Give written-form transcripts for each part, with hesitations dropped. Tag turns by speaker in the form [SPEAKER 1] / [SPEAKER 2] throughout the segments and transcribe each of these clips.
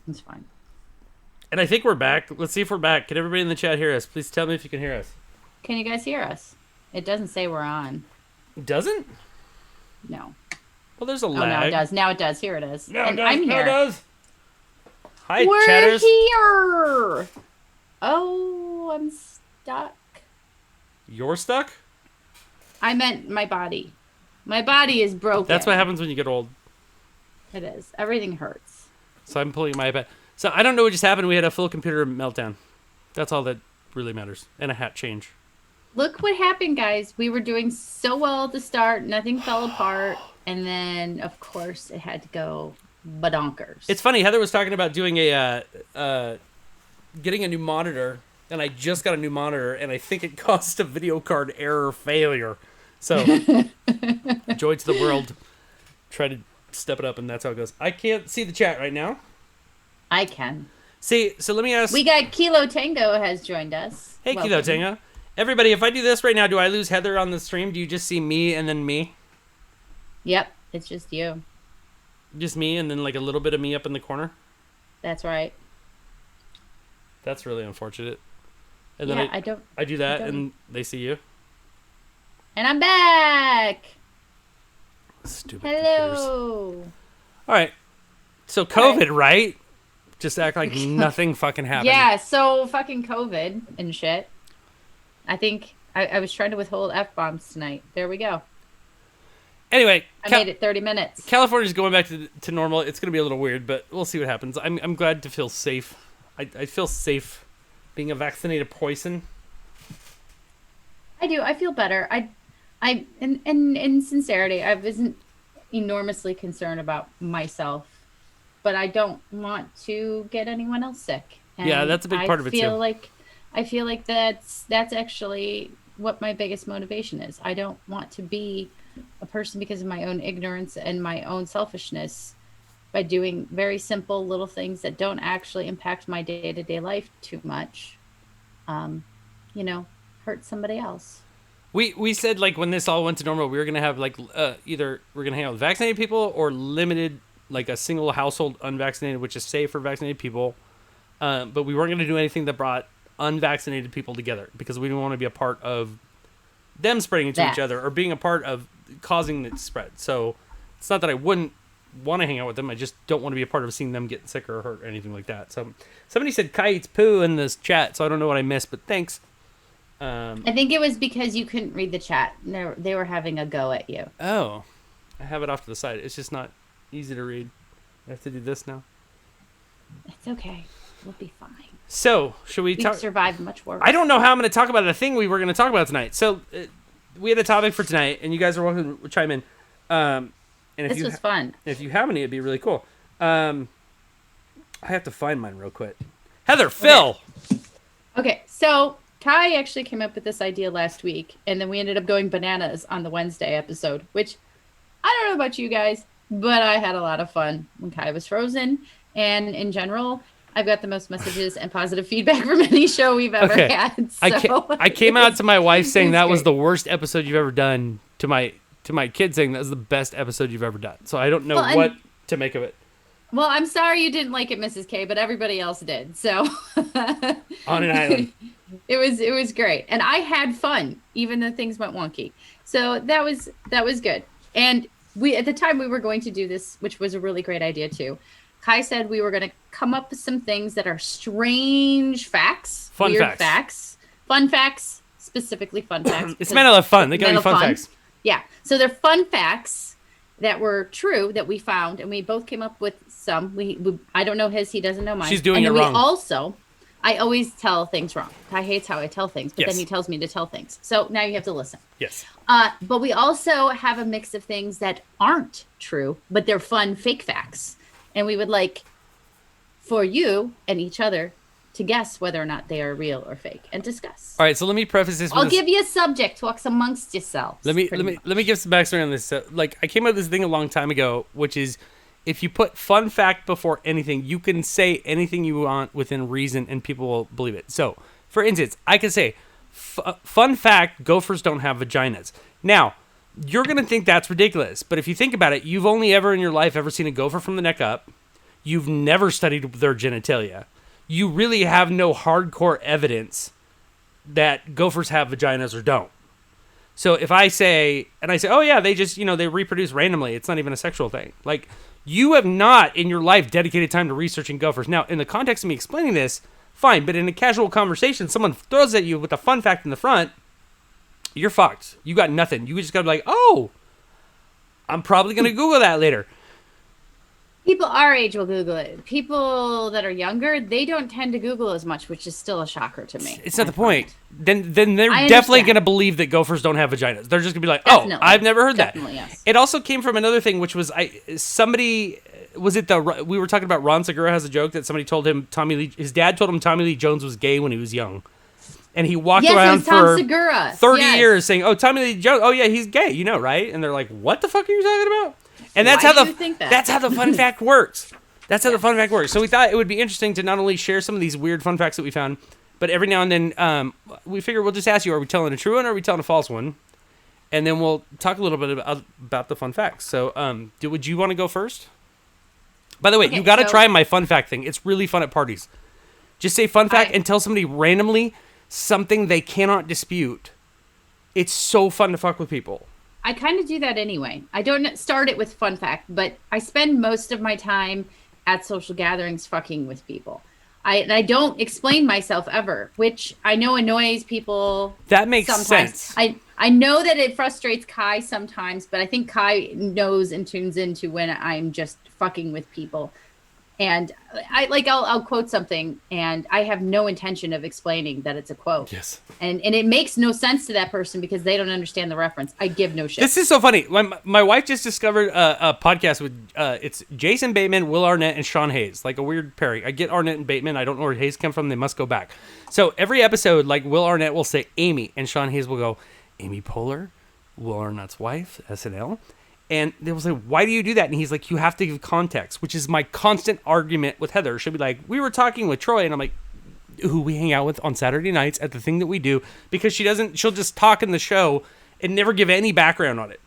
[SPEAKER 1] It's fine.
[SPEAKER 2] And I think we're back. Let's see if we're back. Can everybody in the chat hear us? Please tell me if you can hear us.
[SPEAKER 1] Can you guys hear us? It doesn't say we're on.
[SPEAKER 2] Doesn't?
[SPEAKER 1] No.
[SPEAKER 2] Well, there's a
[SPEAKER 1] Oh, now it
[SPEAKER 2] lag.
[SPEAKER 1] does. Now it does. Here it is.
[SPEAKER 2] Now it
[SPEAKER 1] And
[SPEAKER 2] does.
[SPEAKER 1] I'm
[SPEAKER 2] Now it
[SPEAKER 1] here.
[SPEAKER 2] does. Hi,
[SPEAKER 1] We're
[SPEAKER 2] chatters.
[SPEAKER 1] here. Oh, I'm stuck.
[SPEAKER 2] You're stuck?
[SPEAKER 1] I meant my body. My body is broken.
[SPEAKER 2] That's what happens when you get old.
[SPEAKER 1] It is. Everything hurts.
[SPEAKER 2] So I'm pulling my iPad. So I don't know what just happened. We had a full computer meltdown. That's all that really matters. And a hat change.
[SPEAKER 1] Look what happened, guys. We were doing so well at the start. Nothing fell apart. And then, of course, it had to go badonkers.
[SPEAKER 2] It's funny. Heather was talking about doing getting a new monitor. And I just got a new monitor. And I think it caused a video card error failure. So, joy to the world. Try to step it up, and that's how it goes. I can't see the chat right now.
[SPEAKER 1] I can.
[SPEAKER 2] See, so let me ask.
[SPEAKER 1] We got Kilo Tango has joined us.
[SPEAKER 2] Hey,
[SPEAKER 1] Welcome.
[SPEAKER 2] Kilo Tango. Everybody, if I do this right now, do I lose Heather on the stream? Do you just see me and then me?
[SPEAKER 1] Yep, it's just you.
[SPEAKER 2] Just me and then like a little bit of me up in the corner?
[SPEAKER 1] That's right.
[SPEAKER 2] That's really unfortunate. And then
[SPEAKER 1] Yeah,
[SPEAKER 2] I do that
[SPEAKER 1] I don't-
[SPEAKER 2] and they see you.
[SPEAKER 1] And I'm back.
[SPEAKER 2] Stupid computers.
[SPEAKER 1] Hello.
[SPEAKER 2] All right. So COVID, right? Just act like nothing fucking happened.
[SPEAKER 1] Yeah, so fucking COVID and shit. I think I was trying to withhold F-bombs tonight. There we go.
[SPEAKER 2] Anyway,
[SPEAKER 1] I made it 30 minutes.
[SPEAKER 2] California's going back to normal. It's going to be a little weird, but we'll see what happens. I'm glad to feel safe. I feel safe being a vaccinated person.
[SPEAKER 1] I do. I feel better. In sincerity, I wasn't enormously concerned about myself, but I don't want to get anyone else sick. And
[SPEAKER 2] Yeah, that's a big part of it too.
[SPEAKER 1] I feel like that's actually what my biggest motivation is. I don't want to be a person because of my own ignorance and my own selfishness by doing very simple little things that don't actually impact my day-to-day life too much. Hurt somebody else.
[SPEAKER 2] We said like when this all went to normal, we were gonna have like either we're gonna hang out with vaccinated people or limited like a single household unvaccinated, which is safe for vaccinated people. But we weren't gonna do anything that brought unvaccinated people together because we didn't want to be a part of them spreading it to each other or being a part of causing it to spread. So it's not that I wouldn't want to hang out with them. I just don't want to be a part of seeing them get sick or hurt or anything like that. So somebody said Kai eats poo in this chat, so I don't know what I missed, but thanks.
[SPEAKER 1] I think it was because you couldn't read the chat. They were having a go at you.
[SPEAKER 2] Oh, I have it off to the side. It's just not easy to read. I have to do this now.
[SPEAKER 1] It's okay. We'll be fine.
[SPEAKER 2] So, should we
[SPEAKER 1] We've
[SPEAKER 2] talk?
[SPEAKER 1] survived much worse.
[SPEAKER 2] I don't know how I'm going to talk about the thing we were going to talk about tonight. So, we had a topic for tonight, and you guys are welcome to chime in. And if
[SPEAKER 1] This was fun.
[SPEAKER 2] If you have any, it'd be really cool. I have to find mine real quick. Heather, Phil.
[SPEAKER 1] Okay, so Kai actually came up with this idea last week, and then we ended up going bananas on the Wednesday episode, which I don't know about you guys, but I had a lot of fun when Kai was frozen. And in general, I've got the most messages and positive feedback from any show we've ever had. So
[SPEAKER 2] I came out to my wife saying that was
[SPEAKER 1] great.
[SPEAKER 2] the worst episode you've ever done. To my kids saying that was the best episode you've ever done. So I don't know what to make of it.
[SPEAKER 1] Well, I'm sorry you didn't like it, Mrs. K, but everybody else did. So
[SPEAKER 2] On an island.
[SPEAKER 1] It was great, and I had fun, even though things went wonky. So that was good. And we at the time we were going to do this, which was a really great idea too. Kai said we were going to come up with some things that are strange facts, weird facts, fun facts, specifically fun facts.
[SPEAKER 2] It's meant to have fun. They got to be fun facts.
[SPEAKER 1] Yeah, so they're fun facts that were true that we found, and we both came up with some. We I don't know his, he doesn't know mine.
[SPEAKER 2] She's doing
[SPEAKER 1] and
[SPEAKER 2] it wrong.
[SPEAKER 1] I always tell things wrong. Kai hates how I tell things, but then he tells me to tell things. So now you have to listen.
[SPEAKER 2] Yes.
[SPEAKER 1] But we also have a mix of things that aren't true, but they're fun fake facts. And we would like for you and each other to guess whether or not they are real or fake and discuss.
[SPEAKER 2] All right, so let me preface this with
[SPEAKER 1] I'll give you a subject, talk amongst yourselves.
[SPEAKER 2] Let me give some backstory on this. So, like, I came up with this thing a long time ago, which is if you put fun fact before anything, you can say anything you want within reason and people will believe it. So, for instance, I could say, fun fact, gophers don't have vaginas. Now, you're going to think that's ridiculous, but if you think about it, you've only ever in your life ever seen a gopher from the neck up. You've never studied their genitalia. You really have no hardcore evidence that gophers have vaginas or don't. So if I say, oh yeah, they just, they reproduce randomly. It's not even a sexual thing. Like, you have not in your life dedicated time to researching gophers. Now, in the context of me explaining this, fine. But in a casual conversation, someone throws at you with a fun fact in the front, you're fucked. You got nothing. You just got to be like, oh, I'm probably going to Google that later.
[SPEAKER 1] People our age will Google it. People that are younger, they don't tend to Google as much, which is still a shocker to me.
[SPEAKER 2] It's not the point. Then they're definitely going to believe that gophers don't have vaginas. They're just going to be like, oh, I've never heard that. Yes. It also came from another thing, which was we were talking about Ron Segura has a joke that somebody told him his dad told him Tommy Lee Jones was gay when he was young. And he walked around for 30 years saying, oh, Tommy Lee Jones, oh yeah, he's gay, right? And they're like, what the fuck are you talking about? And that's how the fun fact works. That's how the fun fact works. So we thought it would be interesting to not only share some of these weird fun facts that we found, but every now and then we figure we'll just ask you, are we telling a true one or are we telling a false one? And then we'll talk a little bit about the fun facts. So would you want to go first? By the way, you got to try my fun fact thing. It's really fun at parties. Just say fun fact and tell somebody randomly something they cannot dispute. It's so fun to fuck with people.
[SPEAKER 1] I kind of do that anyway. I don't start it with fun fact, but I spend most of my time at social gatherings fucking with people. I don't explain myself ever, which I know annoys people.
[SPEAKER 2] That makes sense.
[SPEAKER 1] I know that it frustrates Kai sometimes, but I think Kai knows and tunes into when I'm just fucking with people. And I'll quote something, and I have no intention of explaining that it's a quote.
[SPEAKER 2] Yes.
[SPEAKER 1] And it makes no sense to that person because they don't understand the reference. I give no shit.
[SPEAKER 2] This is so funny. My wife just discovered a podcast with it's Jason Bateman, Will Arnett, and Sean Hayes, like a weird pairing. I get Arnett and Bateman. I don't know where Hayes come from. They must go back. So every episode, like Will Arnett will say Amy, and Sean Hayes will go Amy Poehler, Will Arnett's wife, SNL. And they will say, why do you do that? And he's like, you have to give context, which is my constant argument with Heather. She'll be like, we were talking with Troy. And I'm like, who we hang out with on Saturday nights at the thing that we do. Because she'll just talk in the show and never give any background on it.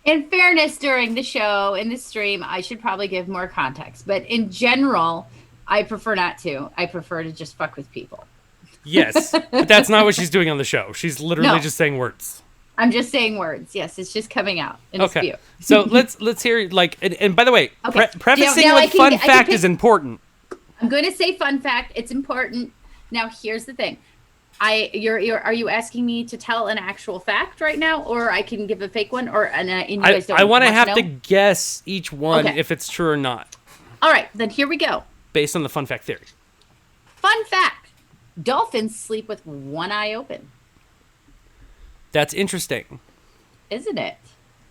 [SPEAKER 1] In fairness, during the show, in the stream, I should probably give more context. But in general, I prefer not to. I prefer to just fuck with people.
[SPEAKER 2] Yes, but that's not what she's doing on the show. She's literally just saying words.
[SPEAKER 1] I'm just saying words. Yes, it's just coming out in a spew.
[SPEAKER 2] So let's hear and by the way, prefacing with fun fact is important.
[SPEAKER 1] I'm going to say fun fact. It's important. Now here's the thing. Are you asking me to tell an actual fact right now, or I can give a fake one, or and you guys don't?
[SPEAKER 2] I want to have to guess each one if it's true or not.
[SPEAKER 1] All right, then here we go.
[SPEAKER 2] Based on the fun fact theory.
[SPEAKER 1] Fun fact: dolphins sleep with one eye open.
[SPEAKER 2] That's interesting.
[SPEAKER 1] Isn't it?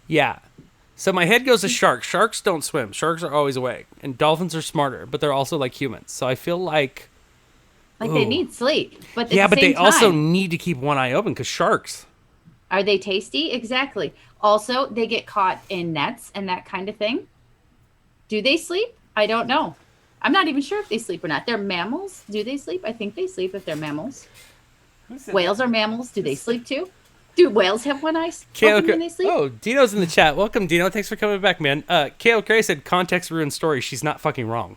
[SPEAKER 2] Yeah. So my head goes to sharks. Sharks don't swim. Sharks are always awake. And dolphins are smarter, but they're also like humans. So I feel like...
[SPEAKER 1] they need sleep. But
[SPEAKER 2] but they also need to keep one eye open because sharks.
[SPEAKER 1] Are they tasty? Exactly. Also, they get caught in nets and that kind of thing. Do they sleep? I don't know. I'm not even sure if they sleep or not. They're mammals. Do they sleep? I think they sleep if they're mammals. Whales are mammals. Do they sleep too? Do whales have one eye open when they sleep?
[SPEAKER 2] Oh, Dino's in the chat. Welcome, Dino. Thanks for coming back, man. K.O. Cray said context ruins stories. She's not fucking wrong.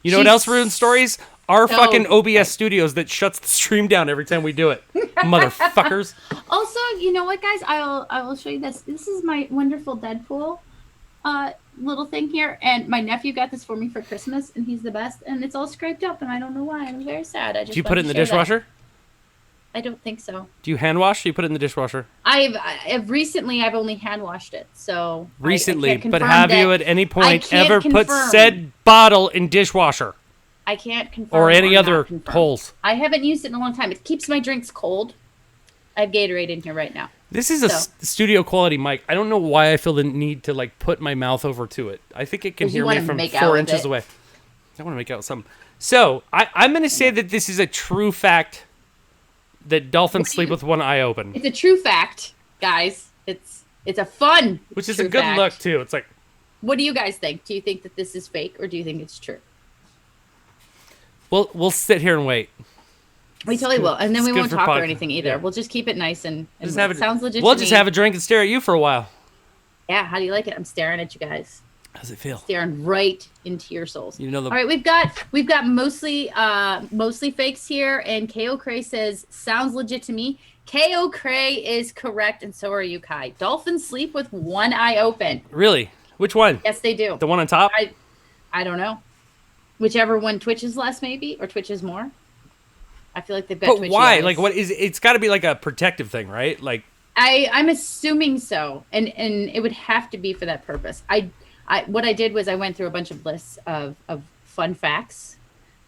[SPEAKER 2] You know what else ruins stories? Our fucking OBS studios that shuts the stream down every time we do it. Motherfuckers.
[SPEAKER 1] Also, you know what, guys? I will show you this. This is my wonderful Deadpool little thing here. And my nephew got this for me for Christmas, and he's the best. And it's all scraped up, and I don't know why. I'm very sad.
[SPEAKER 2] Do you put it in the dishwasher?
[SPEAKER 1] I don't think so.
[SPEAKER 2] Do you hand wash or you put it in the dishwasher?
[SPEAKER 1] I've recently only hand washed it. So
[SPEAKER 2] recently, but have you at any point ever put said bottle in dishwasher?
[SPEAKER 1] I can't confirm
[SPEAKER 2] or any other holes.
[SPEAKER 1] I haven't used it in a long time. It keeps my drinks cold. I have Gatorade in here right now.
[SPEAKER 2] This is a studio quality mic. I don't know why I feel the need to put my mouth over to it. I think it can hear me from 4 inches away. I want to make out with something. So I'm going to say that this is a true fact. That dolphins sleep with one eye open.
[SPEAKER 1] It's a true fact, guys. It's a fun.
[SPEAKER 2] Which is a good look too. It's like.
[SPEAKER 1] What do you guys think? Do you think that this is fake or do you think it's true?
[SPEAKER 2] We'll sit here and wait.
[SPEAKER 1] We totally will, and then we won't talk or anything either. Yeah. We'll just keep it nice and sounds legit.
[SPEAKER 2] We'll just have a drink and stare at you for a while.
[SPEAKER 1] Yeah. How do you like it? I'm staring at you guys.
[SPEAKER 2] How's it feel?
[SPEAKER 1] Staring right into your souls.
[SPEAKER 2] You know
[SPEAKER 1] All right, we've got mostly fakes here, and KO Cray says sounds legit to me. KO Cray is correct, and so are you, Kai. Dolphins sleep with one eye open.
[SPEAKER 2] Really? Which one?
[SPEAKER 1] Yes, they do.
[SPEAKER 2] The one on top?
[SPEAKER 1] I don't know. Whichever one twitches less, maybe, or twitches more. I feel like they've got.
[SPEAKER 2] But why?
[SPEAKER 1] Eyes.
[SPEAKER 2] Like, what is? It's got to be like a protective thing, right? Like,
[SPEAKER 1] I'm assuming so, and it would have to be for that purpose. What I did was I went through a bunch of lists of fun facts,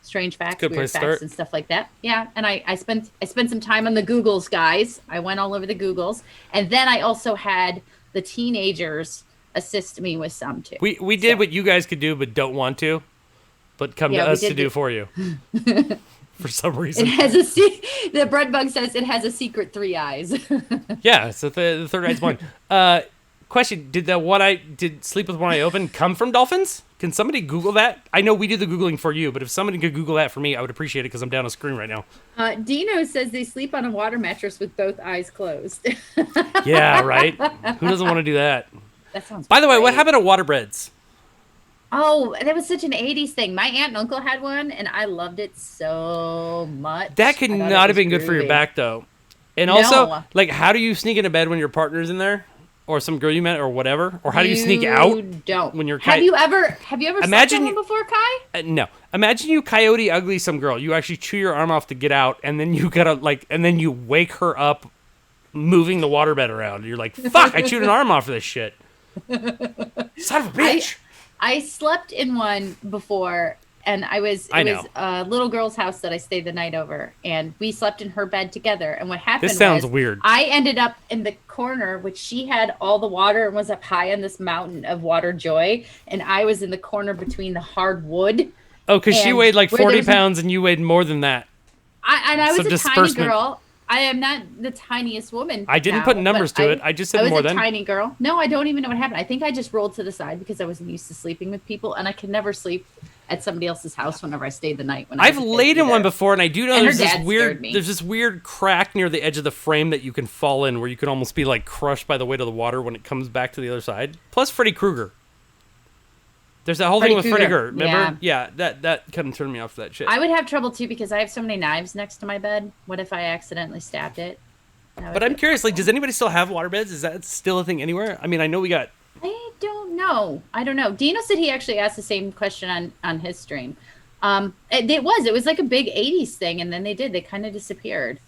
[SPEAKER 1] strange facts, weird facts, and stuff like that. Yeah, and I spent some time on the Googles, guys. I went all over the Googles, and then I also had the teenagers assist me with some too.
[SPEAKER 2] We did what you guys could do, but don't want to, but come to us to do for you. For some reason,
[SPEAKER 1] it has the bread bug says it has a secret 3 eyes.
[SPEAKER 2] Yeah, so the third eye's blind. Question: did sleep with one eye open come from dolphins? Can somebody Google that? I know we do the Googling for you, but if somebody could Google that for me, I would appreciate it because I'm down a screen right now.
[SPEAKER 1] Dino says they sleep on a water mattress with both eyes closed.
[SPEAKER 2] Yeah, right. Who doesn't want to do that?
[SPEAKER 1] That sounds.
[SPEAKER 2] By the way,
[SPEAKER 1] great.
[SPEAKER 2] what happened to water breads?
[SPEAKER 1] Oh, that was such an 80s thing. My aunt and uncle had one, and I loved it so much.
[SPEAKER 2] That could not have been good for your back, though. And also, like, how do you sneak into bed when your partner's in there? Or some girl you met, or whatever? Or how do you sneak out?
[SPEAKER 1] Don't.
[SPEAKER 2] When you're
[SPEAKER 1] have you ever slept in one before, Kai?
[SPEAKER 2] No. Imagine you coyote ugly some girl. You actually chew your arm off to get out, and then you gotta, like, and then you wake her up moving the waterbed around. You're like, fuck, I chewed an arm off of this shit. Son of a bitch.
[SPEAKER 1] I slept in one before, and it was a little girl's house that I stayed the night over, and we slept in her bed together. And what happened
[SPEAKER 2] this sounds weird.
[SPEAKER 1] I ended up in the corner, which she had all the water and was up high on this mountain of water joy, and I was in the corner between the hard wood.
[SPEAKER 2] Oh, because she weighed like 40 pounds and you weighed more than that.
[SPEAKER 1] I was a tiny girl. I am not the tiniest woman.
[SPEAKER 2] I didn't put numbers to it. I just said more than.
[SPEAKER 1] I was a tiny girl. No, I don't even know what happened. I think I just rolled to the side because I wasn't used to sleeping with people, and I could never sleep at somebody else's house whenever I stayed the night.
[SPEAKER 2] I've laid in one before, and I do know there's this weird crack near the edge of the frame that you can fall in, where you can almost be like crushed by the weight of the water when it comes back to the other side. Plus Freddy Krueger. There's that whole thing with Freddy Krueger, remember? Yeah, that kind of turned me off that shit.
[SPEAKER 1] I would have trouble, too, because I have so many knives next to my bed. What if I accidentally stabbed it?
[SPEAKER 2] But I'm curious, like, does anybody still have waterbeds? Is that still a thing anywhere? I mean, I know we got...
[SPEAKER 1] I don't know. Dino said he actually asked the same question on his stream. It was like a big 80s thing, and then they kind of disappeared.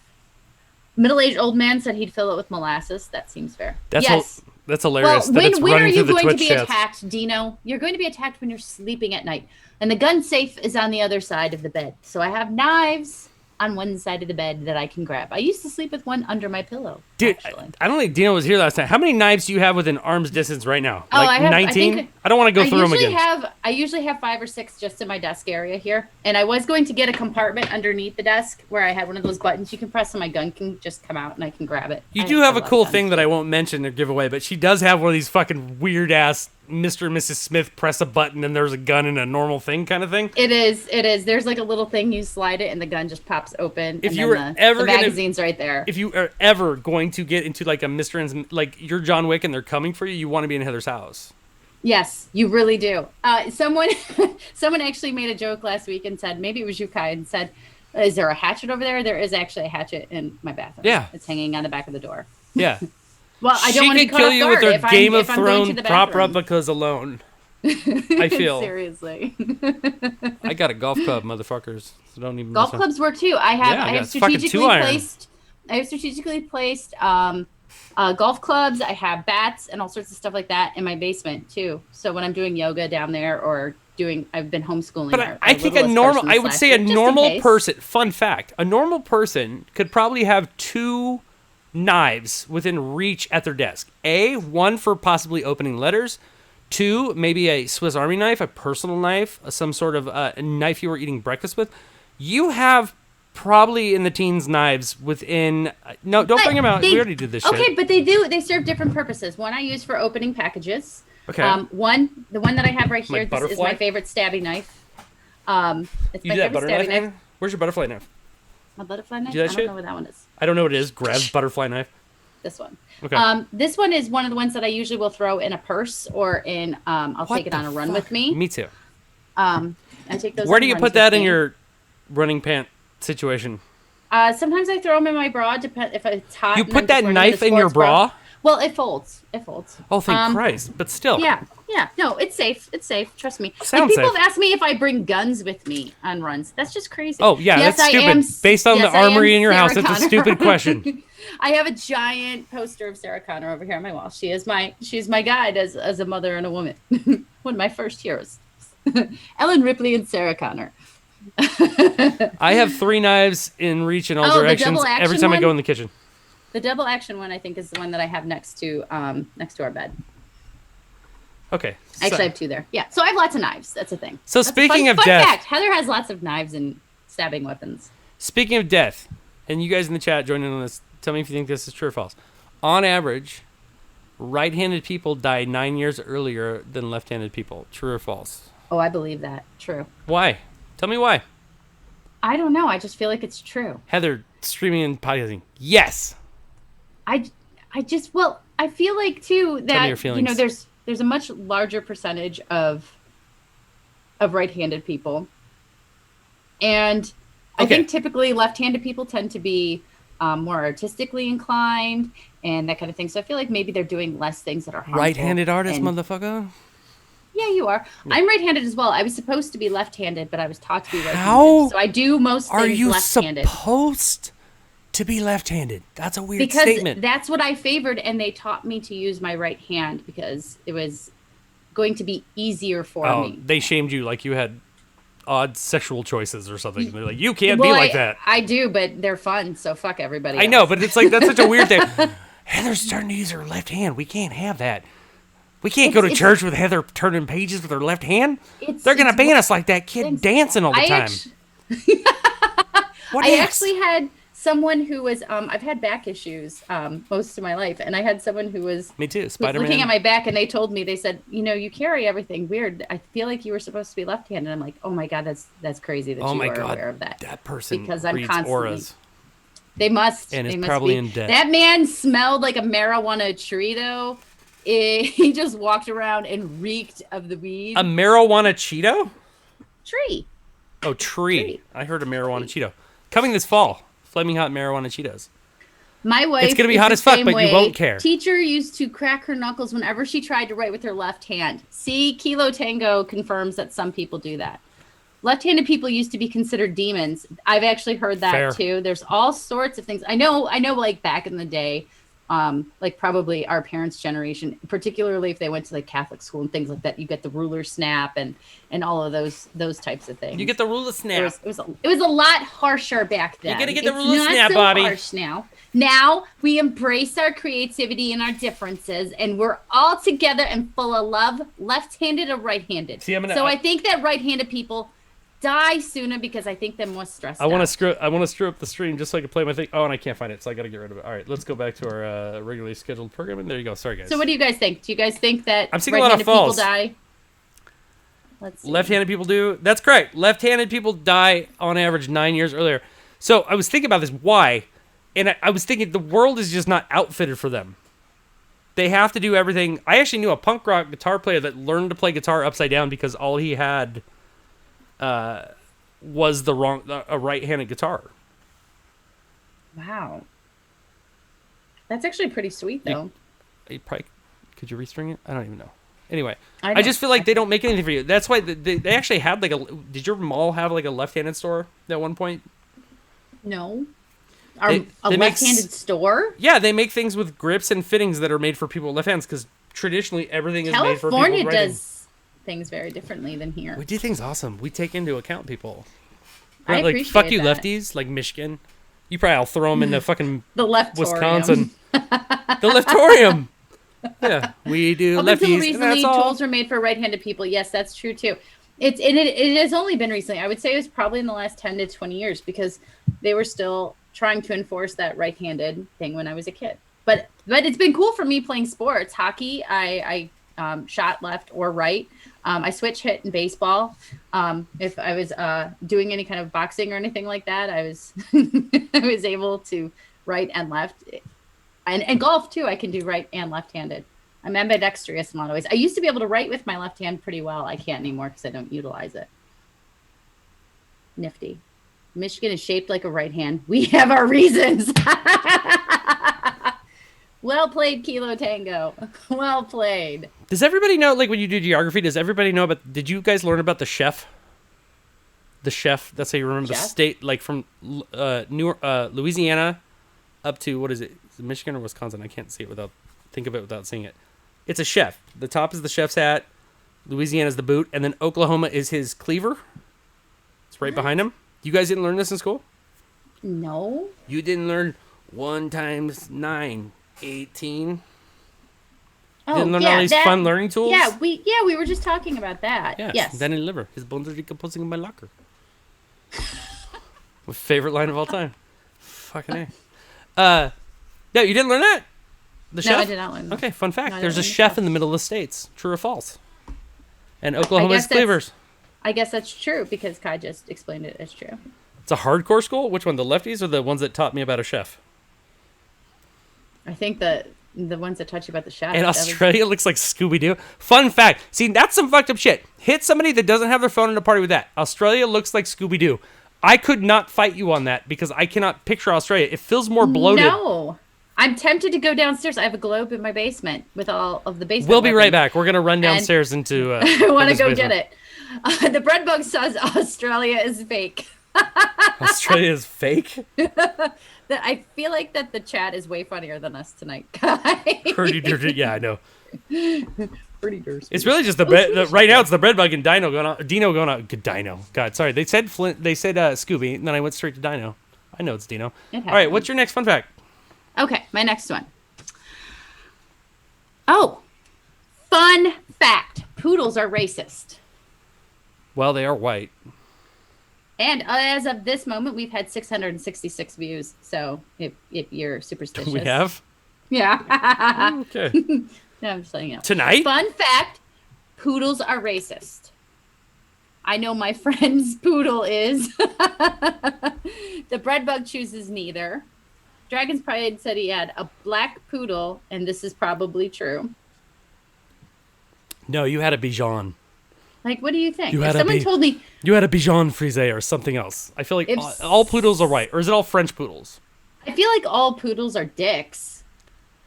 [SPEAKER 1] Middle-aged old man said he'd fill it with molasses. That seems fair.
[SPEAKER 2] That's hilarious.
[SPEAKER 1] Well, when are you going to be attacked, Dino? You're going to be attacked when you're sleeping at night. And the gun safe is on the other side of the bed. So I have knives on one side of the bed that I can grab. I used to sleep with one under my pillow.
[SPEAKER 2] Dude, I don't think Dino was here last night. How many knives do you have within arm's distance right now?
[SPEAKER 1] Oh,
[SPEAKER 2] like 19? I don't want to go through them again.
[SPEAKER 1] I usually have 5 or 6 just in my desk area here. And I was going to get a compartment underneath the desk where I had one of those buttons you can press and my gun can just come out and I can grab it.
[SPEAKER 2] You do have a cool thing that I won't mention or give away, but she does have one of these fucking weird ass Mr. and Mrs. Smith press a button and there's a gun and a normal thing kind of thing.
[SPEAKER 1] It is. There's like a little thing, you slide it and the gun just pops open.
[SPEAKER 2] If you were ever
[SPEAKER 1] the magazine's right there.
[SPEAKER 2] If you are ever going to get into like a Mr. and like you're John Wick and they're coming for you want to be in Heather's house.
[SPEAKER 1] Yes, you really do. Someone actually made a joke last week and said, maybe it was you, Kai, and said, is there a hatchet over there? There is actually a hatchet in my bathroom.
[SPEAKER 2] Yeah.
[SPEAKER 1] It's hanging on the back of the door.
[SPEAKER 2] Yeah.
[SPEAKER 1] Well, I don't want to
[SPEAKER 2] kill you with her Game of Thrones prop replicas alone. I feel.
[SPEAKER 1] Seriously.
[SPEAKER 2] I got a golf club, motherfuckers. So don't even.
[SPEAKER 1] Golf clubs work too. I have strategically placed golf clubs. I have bats and all sorts of stuff like that in my basement too. So when I'm doing yoga down there or I've been homeschooling.
[SPEAKER 2] But I think a normal person. Fun fact: a normal person could probably have 2 knives within reach at their desk. One for possibly opening letters. 2, maybe a Swiss Army knife, a personal knife, some sort of a knife you were eating breakfast with. You have probably in the teens knives within. No, don't bring them out. We already did this shit.
[SPEAKER 1] Okay, but they serve different purposes. One I use for opening packages.
[SPEAKER 2] Okay.
[SPEAKER 1] The one that I have right here, this is my favorite stabbing knife. It's my favorite stabbing knife.
[SPEAKER 2] Where's your butterfly knife?
[SPEAKER 1] My butterfly knife?
[SPEAKER 2] Do that
[SPEAKER 1] I don't know where that one is.
[SPEAKER 2] I don't know what it is. Grabs butterfly knife.
[SPEAKER 1] This one.
[SPEAKER 2] Okay.
[SPEAKER 1] This one is one of the ones that I usually will throw in a purse or in. I'll take it on a run with me.
[SPEAKER 2] Me too.
[SPEAKER 1] I take those.
[SPEAKER 2] Where
[SPEAKER 1] on
[SPEAKER 2] do you
[SPEAKER 1] runs
[SPEAKER 2] put
[SPEAKER 1] with
[SPEAKER 2] that in
[SPEAKER 1] me.
[SPEAKER 2] your running pant situation?
[SPEAKER 1] Sometimes I throw them in my bra. Depend if it's hot.
[SPEAKER 2] You
[SPEAKER 1] and
[SPEAKER 2] put
[SPEAKER 1] I'm just
[SPEAKER 2] that
[SPEAKER 1] wearing
[SPEAKER 2] knife
[SPEAKER 1] a
[SPEAKER 2] in your
[SPEAKER 1] sports bra.
[SPEAKER 2] bra?
[SPEAKER 1] Well, it folds. It folds.
[SPEAKER 2] Oh, thank Christ! But still,
[SPEAKER 1] Yeah. No, it's safe. It's safe. Trust me. Like
[SPEAKER 2] Sounds
[SPEAKER 1] people
[SPEAKER 2] safe.
[SPEAKER 1] have asked me if I bring guns with me on runs. That's just crazy.
[SPEAKER 2] Oh yeah,
[SPEAKER 1] yes,
[SPEAKER 2] that's stupid.
[SPEAKER 1] I am.
[SPEAKER 2] Based on
[SPEAKER 1] yes,
[SPEAKER 2] the
[SPEAKER 1] I am
[SPEAKER 2] armory in your
[SPEAKER 1] Sarah
[SPEAKER 2] house, that's a
[SPEAKER 1] Connor.
[SPEAKER 2] stupid question.
[SPEAKER 1] I have a giant poster of Sarah Connor over here on my wall. She's my guide as a mother and a woman. One of my first heroes. Ellen Ripley and Sarah Connor.
[SPEAKER 2] I have 3 knives in reach in all directions
[SPEAKER 1] double
[SPEAKER 2] every
[SPEAKER 1] action
[SPEAKER 2] time I go
[SPEAKER 1] one?
[SPEAKER 2] in the kitchen.
[SPEAKER 1] The double action one, I think, is the one that I have next to our bed.
[SPEAKER 2] Okay.
[SPEAKER 1] Actually, I have 2 there. Yeah, so I have lots of knives. That's a thing.
[SPEAKER 2] So
[SPEAKER 1] That's
[SPEAKER 2] speaking of
[SPEAKER 1] fun
[SPEAKER 2] death,
[SPEAKER 1] fact, Heather has lots of knives and stabbing weapons.
[SPEAKER 2] speaking of death, and you guys in the chat joining on this, tell me if you think this is true or false. On average, right-handed people die 9 years earlier than left-handed people. True or false?
[SPEAKER 1] Oh, I believe that. True.
[SPEAKER 2] Why? Tell me why.
[SPEAKER 1] I don't know. I just feel like it's true.
[SPEAKER 2] Heather, streaming and podcasting. Yes.
[SPEAKER 1] I feel like too
[SPEAKER 2] Tell me
[SPEAKER 1] that
[SPEAKER 2] your feelings.
[SPEAKER 1] there's a much larger percentage of right-handed people, and I
[SPEAKER 2] Okay.
[SPEAKER 1] think typically left-handed people tend to be more artistically inclined and that kind of thing. So I feel like maybe they're doing less things that are harmful.
[SPEAKER 2] Right-handed artist,
[SPEAKER 1] and-
[SPEAKER 2] motherfucker.
[SPEAKER 1] Yeah, you are. I'm right-handed as well. I was supposed to be left-handed, but I was taught to be right-handed.
[SPEAKER 2] How
[SPEAKER 1] So I do most
[SPEAKER 2] Are
[SPEAKER 1] things
[SPEAKER 2] you
[SPEAKER 1] left-handed.
[SPEAKER 2] supposed to be left-handed? That's a weird
[SPEAKER 1] Because
[SPEAKER 2] statement.
[SPEAKER 1] that's what I favored, and they taught me to use my right hand because it was going to be easier for me.
[SPEAKER 2] They shamed you like you had odd sexual choices or something. They're like, you can't be like that.
[SPEAKER 1] I do, but they're fun, so fuck everybody
[SPEAKER 2] I know,
[SPEAKER 1] else.
[SPEAKER 2] but it's like, that's such a weird thing. Heather's starting to use her left hand. We can't have that. We can't go to church with Heather turning pages with her left hand. They're going to ban us like that kid dancing all the time. What
[SPEAKER 1] I
[SPEAKER 2] else?
[SPEAKER 1] actually had someone who was, I've had back issues most of my life, and I had someone who was
[SPEAKER 2] Me too,
[SPEAKER 1] was
[SPEAKER 2] Spider-Man.
[SPEAKER 1] looking at my back, and they told me, they said, you carry everything weird. I feel like you were supposed to be left-handed. I'm like, oh my God, that's crazy that you are aware of that.
[SPEAKER 2] That person
[SPEAKER 1] Because I'm
[SPEAKER 2] reads
[SPEAKER 1] constantly-
[SPEAKER 2] auras.
[SPEAKER 1] They must.
[SPEAKER 2] And
[SPEAKER 1] they
[SPEAKER 2] is
[SPEAKER 1] must
[SPEAKER 2] probably
[SPEAKER 1] be.
[SPEAKER 2] in debt.
[SPEAKER 1] That man smelled like a marijuana tree, though. He just walked around and reeked of the weed.
[SPEAKER 2] A marijuana Cheeto?
[SPEAKER 1] Tree.
[SPEAKER 2] Oh, tree.
[SPEAKER 1] Tree.
[SPEAKER 2] I heard a marijuana Cheeto. Coming this fall. Flaming hot marijuana Cheetos.
[SPEAKER 1] My wife.
[SPEAKER 2] It's gonna be
[SPEAKER 1] is
[SPEAKER 2] hot
[SPEAKER 1] the
[SPEAKER 2] as fuck,
[SPEAKER 1] same
[SPEAKER 2] but you
[SPEAKER 1] way.
[SPEAKER 2] won't care.
[SPEAKER 1] Teacher used to crack her knuckles whenever she tried to write with her left hand. See, Kilo Tango confirms that some people do that. Left-handed people used to be considered demons. I've actually heard that
[SPEAKER 2] Fair.
[SPEAKER 1] too. There's all sorts of things. I know. Like back in the day, like probably our parents' generation, particularly if they went to like Catholic school and things like that, you get the ruler snap and all of those types of things.
[SPEAKER 2] You get the ruler snap.
[SPEAKER 1] It was a lot harsher back then.
[SPEAKER 2] gotta get the
[SPEAKER 1] It's
[SPEAKER 2] ruler
[SPEAKER 1] not
[SPEAKER 2] snap,
[SPEAKER 1] so
[SPEAKER 2] Bobby.
[SPEAKER 1] Harsh now. Now we embrace our creativity and our differences, and we're all together and full of love, left-handed or right-handed.
[SPEAKER 2] See,
[SPEAKER 1] So I think that right-handed people die sooner because I think they're more stressed
[SPEAKER 2] I want
[SPEAKER 1] out.
[SPEAKER 2] to screw up the stream just so I can play my thing. Oh, and I can't find it, so I got to get rid of it. All right, let's go back to our regularly scheduled programming. There you go. Sorry, guys.
[SPEAKER 1] So what do you guys think? Do you guys think that
[SPEAKER 2] I'm seeing a lot of
[SPEAKER 1] right-handed people
[SPEAKER 2] falls.
[SPEAKER 1] die? Let's see.
[SPEAKER 2] Left-handed people do. That's correct. Left-handed people die on average 9 years earlier. So I was thinking about this. Why? And I was thinking the world is just not outfitted for them. They have to do everything. I actually knew a punk rock guitar player that learned to play guitar upside down because all he had was a right-handed guitar.
[SPEAKER 1] Wow. That's actually pretty sweet, though.
[SPEAKER 2] Could you restring it? I don't even know. Anyway,
[SPEAKER 1] I
[SPEAKER 2] I just feel like they don't make anything for you. That's why they actually had like a. Did your mall have like a left-handed store at one point?
[SPEAKER 1] No.
[SPEAKER 2] They
[SPEAKER 1] A
[SPEAKER 2] make
[SPEAKER 1] left-handed store?
[SPEAKER 2] Yeah, they make things with grips and fittings that are made for people with left hands because traditionally everything is made for people with
[SPEAKER 1] California
[SPEAKER 2] right hands.
[SPEAKER 1] does things very differently than here.
[SPEAKER 2] We do things awesome. We take into account people.
[SPEAKER 1] I
[SPEAKER 2] Like,
[SPEAKER 1] appreciate
[SPEAKER 2] fuck you,
[SPEAKER 1] that.
[SPEAKER 2] lefties, like Michigan. You probably all throw them into fucking
[SPEAKER 1] The leftorium.
[SPEAKER 2] Wisconsin. The leftorium. Yeah, we do
[SPEAKER 1] Up
[SPEAKER 2] lefties,
[SPEAKER 1] until
[SPEAKER 2] and
[SPEAKER 1] recently,
[SPEAKER 2] that's all.
[SPEAKER 1] tools were made for right-handed people. Yes, that's true too. It has only been recently. I would say it was probably in the last 10 to 20 years because they were still trying to enforce that right-handed thing when I was a kid. But it's been cool for me playing sports. Hockey, I shot left or right. I switch hit in baseball. If I was doing any kind of boxing or anything like that, I was I was able to right and left. And golf too, I can do right and left-handed. I'm ambidextrous in a lot of ways. I used to be able to write with my left hand pretty well. I can't anymore because I don't utilize it. Nifty. Michigan is shaped like a right hand. We have our reasons. Well played, Kilo Tango. Well played.
[SPEAKER 2] Does everybody know, like when you do geography, does everybody know about, did you guys learn about the chef? The chef, that's how you remember the state, like from Louisiana up to, what is it Michigan or Wisconsin? I can't see it think of it without seeing it. It's a chef. The top is the chef's hat. Louisiana's the boot. And then Oklahoma is his cleaver. It's right behind him. You guys didn't learn this in school?
[SPEAKER 1] No.
[SPEAKER 2] You didn't learn 1 times 9, 18?
[SPEAKER 1] Oh,
[SPEAKER 2] didn't learn all these fun learning tools?
[SPEAKER 1] Yeah, we were just talking about that. Yes.
[SPEAKER 2] Then in liver. His bones are decomposing in my locker. My favorite line of all time. Fucking A. Yeah, you didn't learn that? The chef?
[SPEAKER 1] No, I did not learn that.
[SPEAKER 2] Okay, fun fact.
[SPEAKER 1] No,
[SPEAKER 2] There's a chef in the middle of the states. True or false? And Oklahoma's cleavers.
[SPEAKER 1] I guess that's true because Kai just explained it as true.
[SPEAKER 2] It's a hardcore school? Which one? The lefties or the ones that taught me about a chef?
[SPEAKER 1] I think the ones that taught you about the chef.
[SPEAKER 2] And Australia looks like Scooby-Doo. Fun fact. See, that's some fucked up shit. Hit somebody that doesn't have their phone in a party with that. Australia looks like Scooby-Doo. I could not fight you on that because I cannot picture Australia. It feels more bloated.
[SPEAKER 1] No. I'm tempted to go downstairs. I have a globe in my basement with all of the basement.
[SPEAKER 2] We'll be right back. We're going to run downstairs into...
[SPEAKER 1] I want to go get it. The bread bug says Australia is fake.
[SPEAKER 2] Australia is fake?
[SPEAKER 1] I feel like that the chat is way funnier than us tonight, Kai.
[SPEAKER 2] Pretty dirty. Yeah, I know.
[SPEAKER 1] Pretty dirty.
[SPEAKER 2] It's really just right now. It's the bread bug and Dino going on. Dino going on. Dino. God, sorry. They said Flint. They said Scooby, and then I went straight to Dino. I know it's Dino. All right. What's your next fun fact?
[SPEAKER 1] Okay, my next one. Oh, fun fact: poodles are racist.
[SPEAKER 2] Well, they are white.
[SPEAKER 1] And as of this moment, we've had 666 views. So if you're superstitious,
[SPEAKER 2] we have.
[SPEAKER 1] Yeah.
[SPEAKER 2] Okay.
[SPEAKER 1] No, I'm just letting you know.
[SPEAKER 2] Tonight?
[SPEAKER 1] Fun fact, poodles are racist. I know my friend's poodle is. The bread bug chooses neither. Dragon's Pride said he had a black poodle, and this is probably true.
[SPEAKER 2] No, you had a Bichon.
[SPEAKER 1] Like, what do you think?
[SPEAKER 2] If
[SPEAKER 1] someone told me...
[SPEAKER 2] You had a Bichon Frise or something else. I feel like all poodles are white. Or is it all French poodles?
[SPEAKER 1] I feel like all poodles are dicks.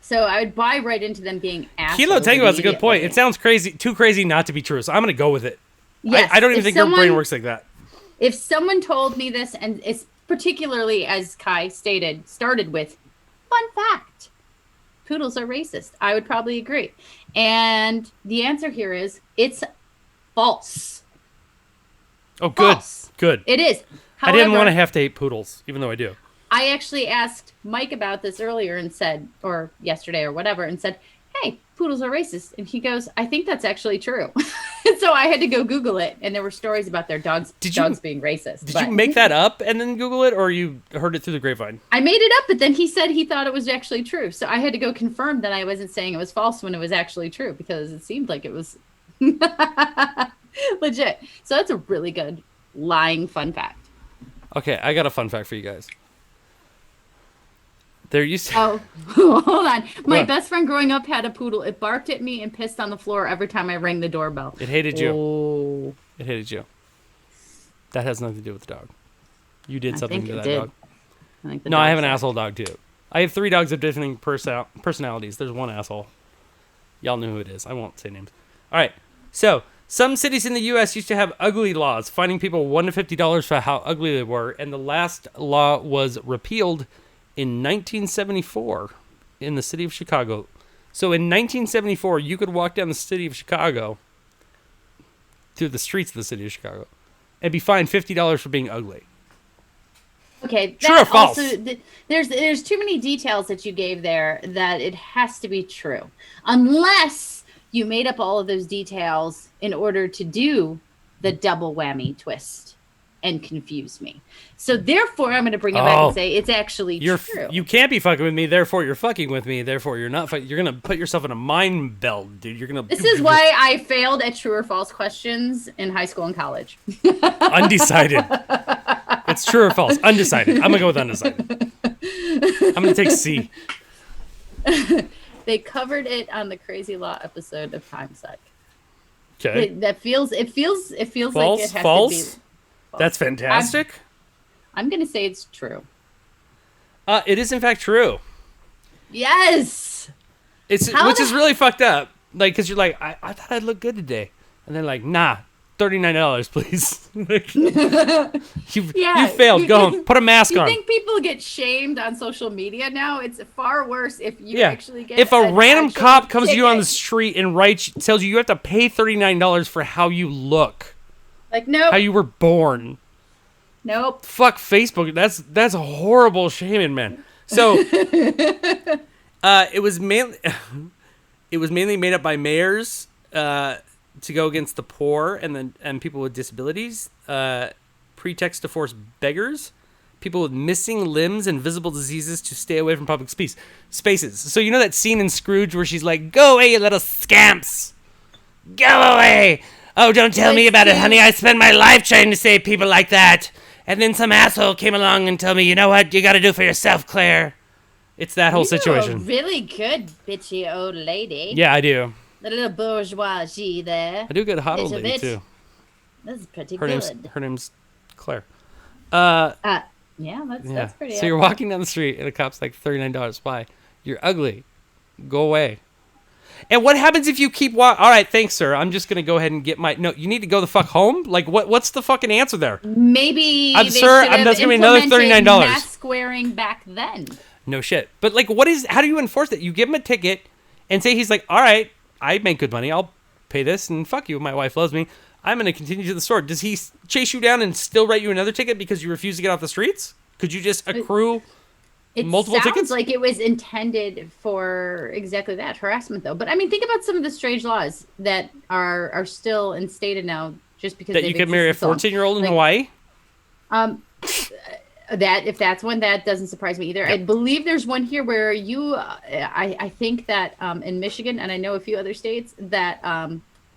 [SPEAKER 1] So I would buy right into them being assholes.
[SPEAKER 2] Kilo Tango has a good point. It sounds too crazy not to be true. So I'm going to go with it.
[SPEAKER 1] Yes,
[SPEAKER 2] I don't even think your brain works like that.
[SPEAKER 1] If someone told me this, and it's particularly, as Kai started with, fun fact, poodles are racist, I would probably agree. And the answer here is, it's false.
[SPEAKER 2] Oh, good.
[SPEAKER 1] False.
[SPEAKER 2] Good.
[SPEAKER 1] It is.
[SPEAKER 2] I
[SPEAKER 1] However,
[SPEAKER 2] didn't want to have to hate poodles, even though I do.
[SPEAKER 1] I actually asked Mike about this earlier and said, or yesterday or whatever, and said, hey, poodles are racist. And he goes, I think that's actually true. And so I had to go Google it. And there were stories about their dogs being racist.
[SPEAKER 2] Did you make that up and then Google it, or you heard it through the grapevine?
[SPEAKER 1] I made it up, but then he said he thought it was actually true. So I had to go confirm that I wasn't saying it was false when it was actually true, because it seemed like it was legit. So that's a really good lying fun fact.
[SPEAKER 2] Okay, I got a fun fact for you guys. There used to...
[SPEAKER 1] Oh, hold on. My best friend growing up had a poodle. It barked at me and pissed on the floor every time I rang the doorbell.
[SPEAKER 2] It hated you.
[SPEAKER 1] Oh.
[SPEAKER 2] It hated you. That has nothing to do with the dog. You did something to that dog. I have an asshole dog too. I have 3 dogs of different personalities. There's one asshole. Y'all know who it is. I won't say names. All right. So, some cities in the U.S. used to have ugly laws, fining people $1 to $50 for how ugly they were, and the last law was repealed in 1974 in the city of Chicago. So in 1974, you could walk down the city of Chicago, through the streets of the city of Chicago, and be fined $50 for being ugly.
[SPEAKER 1] Okay,
[SPEAKER 2] true or false?
[SPEAKER 1] Also, there's too many details that you gave there that it has to be true, unless you made up all of those details in order to do the double whammy twist and confuse me. So therefore, I'm going to bring it back and say it's actually true.
[SPEAKER 2] You can't be fucking with me, therefore you're fucking with me, therefore you're not fucking. You're going to put yourself in a mind belt, dude. You're going to...
[SPEAKER 1] This is why I failed at true or false questions in high school and college.
[SPEAKER 2] Undecided. It's true or false. Undecided. I'm going to go with undecided. I'm going to take C.
[SPEAKER 1] They covered it on the Crazy Law episode of Time Suck.
[SPEAKER 2] Okay.
[SPEAKER 1] It feels like
[SPEAKER 2] False?
[SPEAKER 1] it has
[SPEAKER 2] False?
[SPEAKER 1] to be false.
[SPEAKER 2] That's fantastic.
[SPEAKER 1] I'm gonna say it's true.
[SPEAKER 2] It is in fact true.
[SPEAKER 1] Yes.
[SPEAKER 2] Which is really fucked up. Like, because you're like, I thought I'd look good today, and they're like, nah, $39, please. You failed. Go home. Put a mask on.
[SPEAKER 1] You think people get shamed on social media now? It's far worse if you actually get.
[SPEAKER 2] If a random cop comes to you on the
[SPEAKER 1] ticket.
[SPEAKER 2] street and tells you have to pay $39 for how you look,
[SPEAKER 1] Like, nope.
[SPEAKER 2] how you were born.
[SPEAKER 1] Nope.
[SPEAKER 2] Fuck Facebook. That's a horrible shaming, man. So, it was mainly made up by mayors to go against the poor and people with disabilities. Pretext to force beggars, people with missing limbs and visible diseases to stay away from public spaces. So you know that scene in Scrooge where she's like, "Go away, you little scamps! Go away! Oh, don't tell me about it, honey. I spend my life trying to save people like that. And then some asshole came along and told me, you know what? You got to do for yourself, Claire." It's that whole situation.
[SPEAKER 1] Really good, bitchy old lady.
[SPEAKER 2] Yeah, I do.
[SPEAKER 1] The little bourgeoisie there.
[SPEAKER 2] I do get a hot old
[SPEAKER 1] Little
[SPEAKER 2] lady
[SPEAKER 1] bitch.
[SPEAKER 2] too.
[SPEAKER 1] This is pretty
[SPEAKER 2] Her
[SPEAKER 1] good.
[SPEAKER 2] name's Claire.
[SPEAKER 1] Yeah, that's pretty.
[SPEAKER 2] So you're walking down the street and a cop's like $39. Why? You're ugly. Go away. And what happens if you keep walking? All right, thanks, sir. I'm just gonna go ahead and get my. No, you need to go the fuck home. Like, what's the fucking answer there?
[SPEAKER 1] Maybe
[SPEAKER 2] Sir, that's gonna be another $39.
[SPEAKER 1] Mask wearing back then.
[SPEAKER 2] No shit. But like, how do you enforce that? You give him a ticket and say he's like, all right, I make good money. I'll pay this and fuck you. My wife loves me. I'm gonna continue to the store. Does he chase you down and still write you another ticket because you refuse to get off the streets? Could you just accrue multiple tickets?
[SPEAKER 1] It sounds like it was intended for exactly that, harassment, though. But I mean, think about some of the strange laws that are still instated now, just because
[SPEAKER 2] that you could marry a 14-year-old in Hawaii.
[SPEAKER 1] That if that's one, that doesn't surprise me either. Yep. I believe there's one here where I think that in Michigan, and I know a few other states, that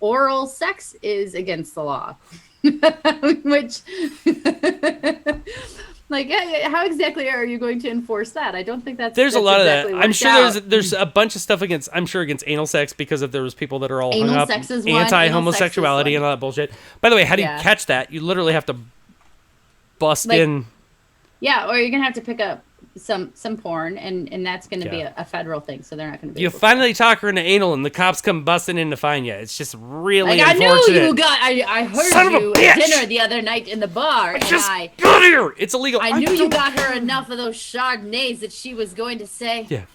[SPEAKER 1] oral sex is against the law. Which like, how exactly are you going to enforce that? I don't think that's
[SPEAKER 2] a lot
[SPEAKER 1] exactly
[SPEAKER 2] of that. I'm sure
[SPEAKER 1] out.
[SPEAKER 2] there's a bunch of stuff against anal sex, because if there was people that are all
[SPEAKER 1] Anal
[SPEAKER 2] hung up
[SPEAKER 1] sex is one,
[SPEAKER 2] anti-homosexuality and all that bullshit. By the way, how do you catch that? You literally have to bust in.
[SPEAKER 1] Yeah, or you're gonna have to pick up some porn, and that's gonna be a federal thing, so they're not gonna be.
[SPEAKER 2] You finally talk her into anal, and the cops come busting in to find you. It's just really
[SPEAKER 1] like,
[SPEAKER 2] unfortunate.
[SPEAKER 1] I knew you got. I heard you at dinner the other night in the bar, and
[SPEAKER 2] I got here. It's illegal.
[SPEAKER 1] I knew you got her enough of those Chardonnays that she was going to say.
[SPEAKER 2] Yeah.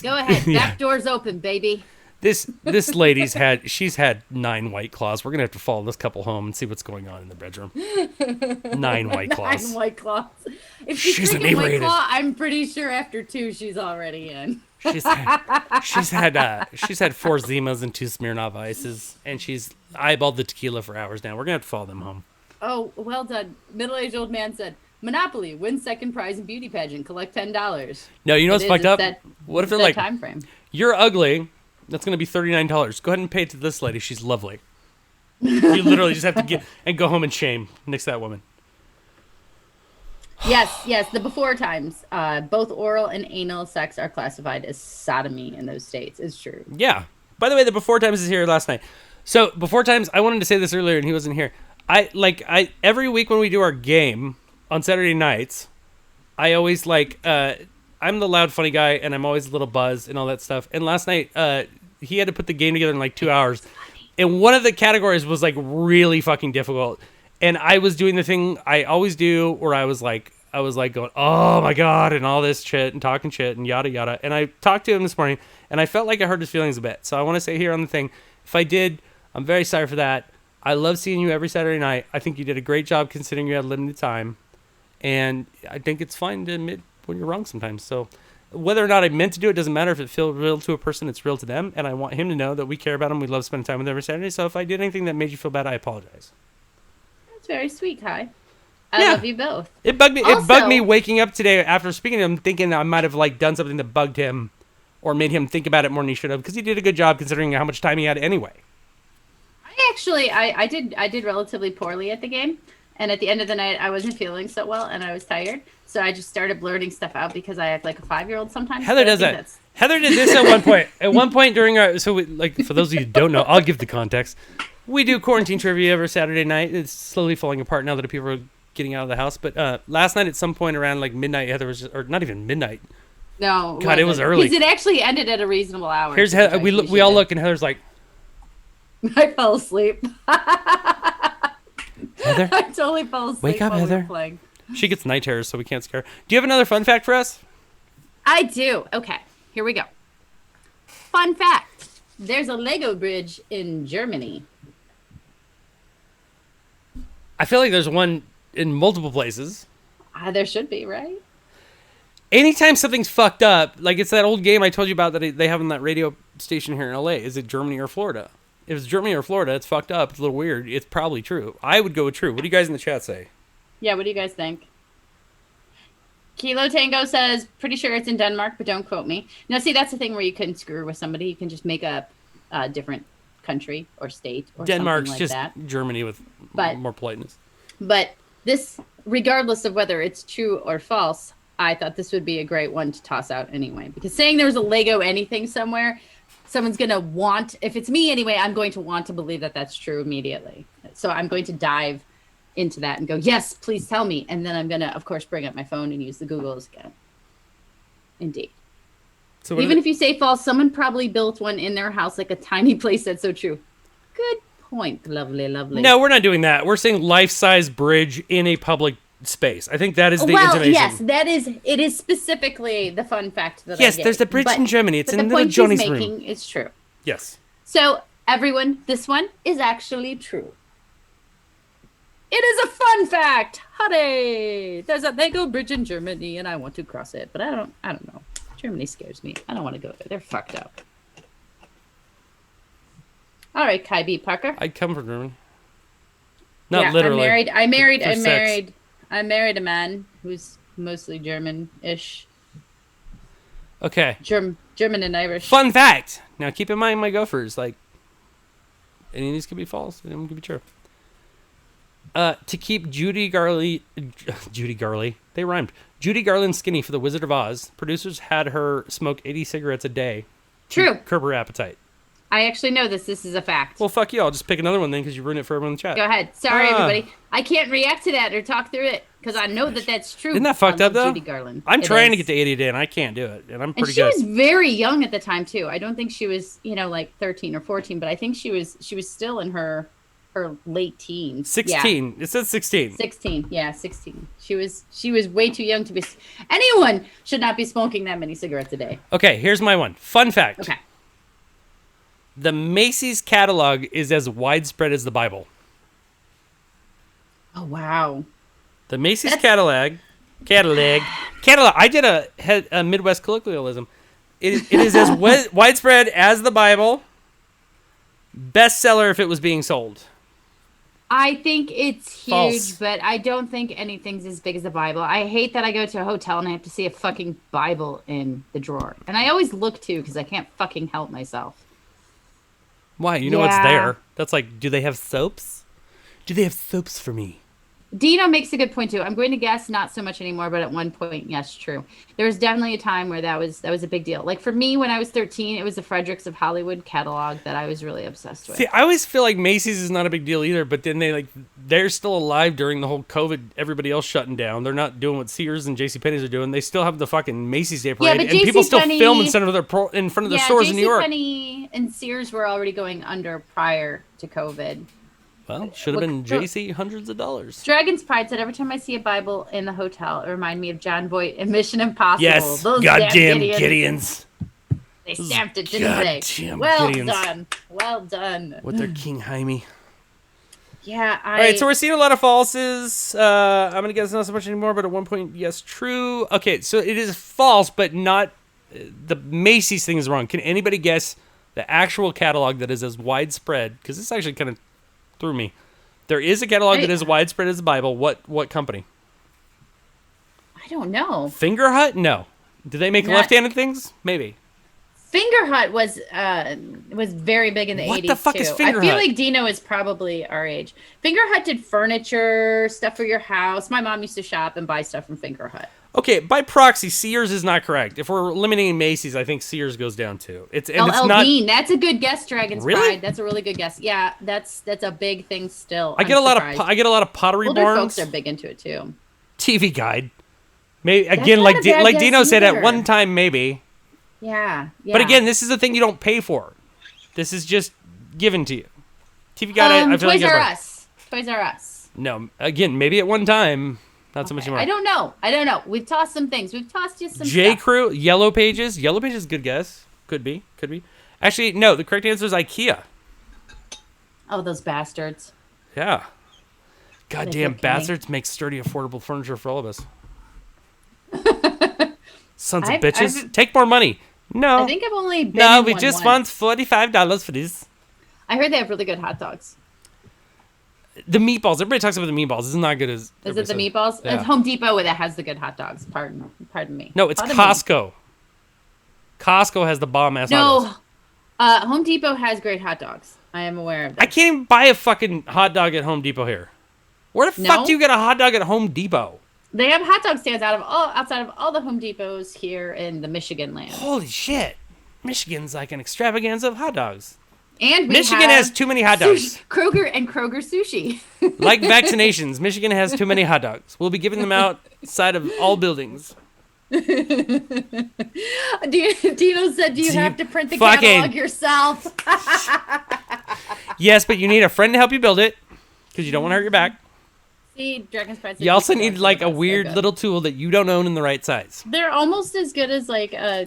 [SPEAKER 1] Go ahead. Back door's open, baby.
[SPEAKER 2] This lady's she's had 9 White Claws. We're gonna have to follow this couple home and see what's going on in the bedroom. 9 White Claws.
[SPEAKER 1] 9 White Claws. If she's drinking White Claw, I'm pretty sure after 2 she's already in.
[SPEAKER 2] She's had 4 Zimas and 2 Smirnoff Ices, and she's eyeballed the tequila for hours now. We're gonna have to follow them home.
[SPEAKER 1] Oh, well done. Middle-aged old man said, "Monopoly, win second prize in beauty pageant, collect $10."
[SPEAKER 2] No, you know what's fucked up? What if they're like,
[SPEAKER 1] time frame.
[SPEAKER 2] "You're ugly. That's going to be $39. Go ahead and pay it to this lady. She's lovely." You literally just have to get and go home and shame next to that woman.
[SPEAKER 1] Yes. The before times, both oral and anal sex are classified as sodomy in those states. It's true.
[SPEAKER 2] Yeah. By the way, the before times is here last night. So before times, I wanted to say this earlier and he wasn't here. I every week when we do our game on Saturday nights, I always I'm the loud, funny guy, and I'm always a little buzzed and all that stuff. And last night, he had to put the game together in like 2 hours. And one of the categories was like really fucking difficult. And I was doing the thing I always do where I was like going, "Oh my God," and all this shit and talking shit and yada, yada. And I talked to him this morning and I felt like I hurt his feelings a bit. So I want to say here on the thing, if I did, I'm very sorry for that. I love seeing you every Saturday night. I think you did a great job considering you had limited time. And I think it's fine to admit when you're wrong sometimes. So whether or not I meant to do it doesn't matter. If it feels real to a person, it's real to them, and I want him to know that we care about him. We love spending time with him every Saturday. So if I did anything that made you feel bad, I apologize.
[SPEAKER 1] That's very sweet, Kai. I love you both.
[SPEAKER 2] It bugged me. It bugged me waking up today after speaking to him, thinking I might have done something that bugged him, or made him think about it more than he should have, because he did a good job considering how much time he had anyway.
[SPEAKER 1] I did relatively poorly at the game. And at the end of the night, I wasn't feeling so well, and I was tired. So I just started blurting stuff out because I act like a 5-year-old sometimes.
[SPEAKER 2] Heather does that. Heather did this at one point. At one point during our, so we, like for those of you who don't know, I'll give the context. We do quarantine trivia every Saturday night. It's slowly falling apart now that people are getting out of the house. But last night at some point around like midnight, Heather was, or not even midnight.
[SPEAKER 1] No,
[SPEAKER 2] God, it was early.
[SPEAKER 1] Because it actually ended at a reasonable hour.
[SPEAKER 2] Here's Heather. We all look, and Heather's like,
[SPEAKER 1] I fell asleep.
[SPEAKER 2] Heather,
[SPEAKER 1] I totally fell asleep.
[SPEAKER 2] Wake up,
[SPEAKER 1] while we were
[SPEAKER 2] Heather.
[SPEAKER 1] playing.
[SPEAKER 2] She gets night terrors, so we can't scare her. Do you have another fun fact for us?
[SPEAKER 1] I do. Okay, here we go. Fun fact. There's a Lego bridge in Germany.
[SPEAKER 2] I feel like there's one in multiple places.
[SPEAKER 1] There should be, right?
[SPEAKER 2] Anytime something's fucked up, like it's that old game I told you about that they have on that radio station here in LA. Is it Germany or Florida? If it's Germany or Florida, it's fucked up. It's a little weird. It's probably true. I would go with true. What do you guys in the chat say?
[SPEAKER 1] Yeah, what do you guys think? Kilo Tango says, pretty sure it's in Denmark, but don't quote me. Now, see, that's the thing where you couldn't screw with somebody. You can just make up a different country or state or
[SPEAKER 2] Denmark's
[SPEAKER 1] something like
[SPEAKER 2] just
[SPEAKER 1] that.
[SPEAKER 2] Germany with more politeness.
[SPEAKER 1] But this, regardless of whether it's true or false, I thought this would be a great one to toss out anyway. Because saying there's a Lego anything somewhere, someone's going to want, if it's me anyway, I'm going to want to believe that that's true immediately. So I'm going to dive into that and go, yes, please tell me. And then I'm going to, of course, bring up my phone and use the Googles again. Indeed. So even if you say false, someone probably built one in their house, like a tiny place that's so true. Good point. Lovely, lovely.
[SPEAKER 2] No, we're not doing that. We're saying life-size bridge in a public space. I think that is the intimation.
[SPEAKER 1] Yes, that is. It is specifically the fun fact that
[SPEAKER 2] yes, there's a bridge in Germany. It's in little Johnny's room.
[SPEAKER 1] It's true.
[SPEAKER 2] Yes.
[SPEAKER 1] So everyone, this one is actually true. It is a fun fact. Hooray! There's a Lego bridge in Germany, and I want to cross it, but I don't know. Germany scares me. I don't want to go there. They're fucked up. All right, Kai B. Parker.
[SPEAKER 2] I'd come from Germany. Not literally.
[SPEAKER 1] I married a man who's mostly German-ish.
[SPEAKER 2] Okay.
[SPEAKER 1] German and Irish.
[SPEAKER 2] Fun fact. Now keep in mind my gophers. Like, any of these could be false. Any of them could be true. To keep Judy Garland, they rhymed. Judy Garland skinny for the Wizard of Oz, producers had her smoke 80 cigarettes a day.
[SPEAKER 1] True.
[SPEAKER 2] To curb her appetite.
[SPEAKER 1] I actually know this. This is a fact.
[SPEAKER 2] Well, fuck you. I'll just pick another one then because you ruined it for everyone in the chat.
[SPEAKER 1] Go ahead. Sorry, everybody. I can't react to that or talk through it because I know that that's true.
[SPEAKER 2] Isn't that fucked up, though?
[SPEAKER 1] Judy Garland.
[SPEAKER 2] I'm trying to get to 80 a day, and I can't do it. And I'm pretty good.
[SPEAKER 1] And she was very young at the time, too. I don't think she was, like 13 or 14, but I think she was still in her late teens.
[SPEAKER 2] 16. Yeah. It says 16.
[SPEAKER 1] 16. Yeah, 16. She was way too young to be. Anyone should not be smoking that many cigarettes a day.
[SPEAKER 2] Okay, here's my one. Fun fact.
[SPEAKER 1] Okay.
[SPEAKER 2] The Macy's catalog is as widespread as the Bible.
[SPEAKER 1] Oh, wow.
[SPEAKER 2] The Macy's catalog. I did a Midwest colloquialism. It is as widespread as the Bible. Bestseller if it was being sold.
[SPEAKER 1] I think it's huge,
[SPEAKER 2] False.
[SPEAKER 1] but I don't think anything's as big as the Bible. I hate that I go to a hotel and I have to see a fucking Bible in the drawer. And I always look, too, because I can't fucking help myself.
[SPEAKER 2] Why? You know what's there. That's like, do they have soaps? Do they have soaps for me?
[SPEAKER 1] Dino makes a good point, too. I'm going to guess not so much anymore, but at one point, yes, true. There was definitely a time where that was a big deal. Like, for me, when I was 13, it was the Fredericks of Hollywood catalog that I was really obsessed with.
[SPEAKER 2] See, I always feel like Macy's is not a big deal either, but then they're still alive during the whole COVID, everybody else shutting down. They're not doing what Sears and JCPenney's are doing. They still have the fucking Macy's Day Parade, and people still film in front of their stores in New York.
[SPEAKER 1] JCPenney and Sears were already going under prior to COVID.
[SPEAKER 2] Well, should have been JC hundreds of dollars.
[SPEAKER 1] Dragon's Pride said, every time I see a Bible in the hotel, it reminds me of John Voight and Mission Impossible.
[SPEAKER 2] Yes,
[SPEAKER 1] those
[SPEAKER 2] goddamn Gideons.
[SPEAKER 1] They stamped it, didn't they? Well done. Well done.
[SPEAKER 2] With their King Jaime.
[SPEAKER 1] Yeah,
[SPEAKER 2] All right, so we're seeing a lot of falses. I'm going to guess not so much anymore, but at one point, yes, true. Okay, so it is false, but not... the Macy's thing is wrong. Can anybody guess the actual catalog that is as widespread? Because this actually kind of threw me. There is a catalog that is widespread as the Bible. What company?
[SPEAKER 1] I don't know.
[SPEAKER 2] Finger Hut? No. Do they make left-handed things? Maybe.
[SPEAKER 1] Finger Hut was very big in the 80s.
[SPEAKER 2] What the fuck
[SPEAKER 1] too.
[SPEAKER 2] is Finger
[SPEAKER 1] I feel
[SPEAKER 2] Hut?
[SPEAKER 1] like Dino is probably our age. Finger Hut did furniture, stuff for your house. My mom used to shop and buy stuff from Finger Hut.
[SPEAKER 2] Okay, by proxy, Sears is not correct. If we're eliminating Macy's, I think Sears goes down too. It's
[SPEAKER 1] LL
[SPEAKER 2] not.
[SPEAKER 1] Bean, that's a good guess. Dragon's
[SPEAKER 2] Really?
[SPEAKER 1] Pride, that's a really good guess. Yeah, that's a big thing still.
[SPEAKER 2] I get a lot of Pottery
[SPEAKER 1] Older
[SPEAKER 2] Barns.
[SPEAKER 1] folks are big into it too.
[SPEAKER 2] TV Guide. Maybe
[SPEAKER 1] That's
[SPEAKER 2] again,
[SPEAKER 1] not a bad
[SPEAKER 2] like
[SPEAKER 1] guess
[SPEAKER 2] Dino said, at
[SPEAKER 1] either.
[SPEAKER 2] one time maybe.
[SPEAKER 1] Yeah.
[SPEAKER 2] But again, this is the thing you don't pay for. This is just given to you. TV Guide. I feel
[SPEAKER 1] Toys
[SPEAKER 2] like
[SPEAKER 1] R Us. Toys R Us.
[SPEAKER 2] No, again, maybe at one time, not so much anymore.
[SPEAKER 1] I don't know. We've tossed some things. We've tossed you some
[SPEAKER 2] J.
[SPEAKER 1] stuff.
[SPEAKER 2] Crew, Yellow Pages. Yellow Pages, good guess. Could be. Actually, no. The correct answer is IKEA.
[SPEAKER 1] Oh, those bastards.
[SPEAKER 2] Yeah. Goddamn
[SPEAKER 1] okay.
[SPEAKER 2] bastards make sturdy, affordable furniture for all of us. Sons of
[SPEAKER 1] I've-
[SPEAKER 2] bitches.
[SPEAKER 1] I've-
[SPEAKER 2] Take more money. No.
[SPEAKER 1] I think I've only been
[SPEAKER 2] No,
[SPEAKER 1] in
[SPEAKER 2] we
[SPEAKER 1] one
[SPEAKER 2] just
[SPEAKER 1] once.
[SPEAKER 2] want $45 for this.
[SPEAKER 1] I heard they have really good hot dogs.
[SPEAKER 2] The meatballs. Everybody talks about the meatballs. This is not good as.
[SPEAKER 1] Is it
[SPEAKER 2] everybody
[SPEAKER 1] the
[SPEAKER 2] says.
[SPEAKER 1] meatballs?
[SPEAKER 2] Yeah.
[SPEAKER 1] It's Home Depot that has the good hot dogs. Pardon me.
[SPEAKER 2] No, it's
[SPEAKER 1] Pardon me.
[SPEAKER 2] Costco. Costco has the bomb ass hot dogs.
[SPEAKER 1] No, Home Depot has great hot dogs. I am aware of that.
[SPEAKER 2] I can't even buy a fucking hot dog at Home Depot here. Where the
[SPEAKER 1] No?
[SPEAKER 2] fuck do you get a hot dog at Home Depot?
[SPEAKER 1] They have hot dog stands outside of all the Home Depots here in the Michigan land.
[SPEAKER 2] Holy shit. Michigan's like an extravaganza of hot dogs.
[SPEAKER 1] And we
[SPEAKER 2] Michigan
[SPEAKER 1] have
[SPEAKER 2] has too many hot dogs.
[SPEAKER 1] Kroger and Kroger sushi.
[SPEAKER 2] Like vaccinations, Michigan has too many hot dogs. We'll be giving them out outside of all buildings.
[SPEAKER 1] Dino said, "Do you have to print the
[SPEAKER 2] fucking-
[SPEAKER 1] catalog yourself?"
[SPEAKER 2] Yes, but you need a friend to help you build it because you don't want to hurt your back.
[SPEAKER 1] See, Dragon's Pride.
[SPEAKER 2] You also need like a weird little tool that you don't own in the right size.
[SPEAKER 1] They're almost as good as like a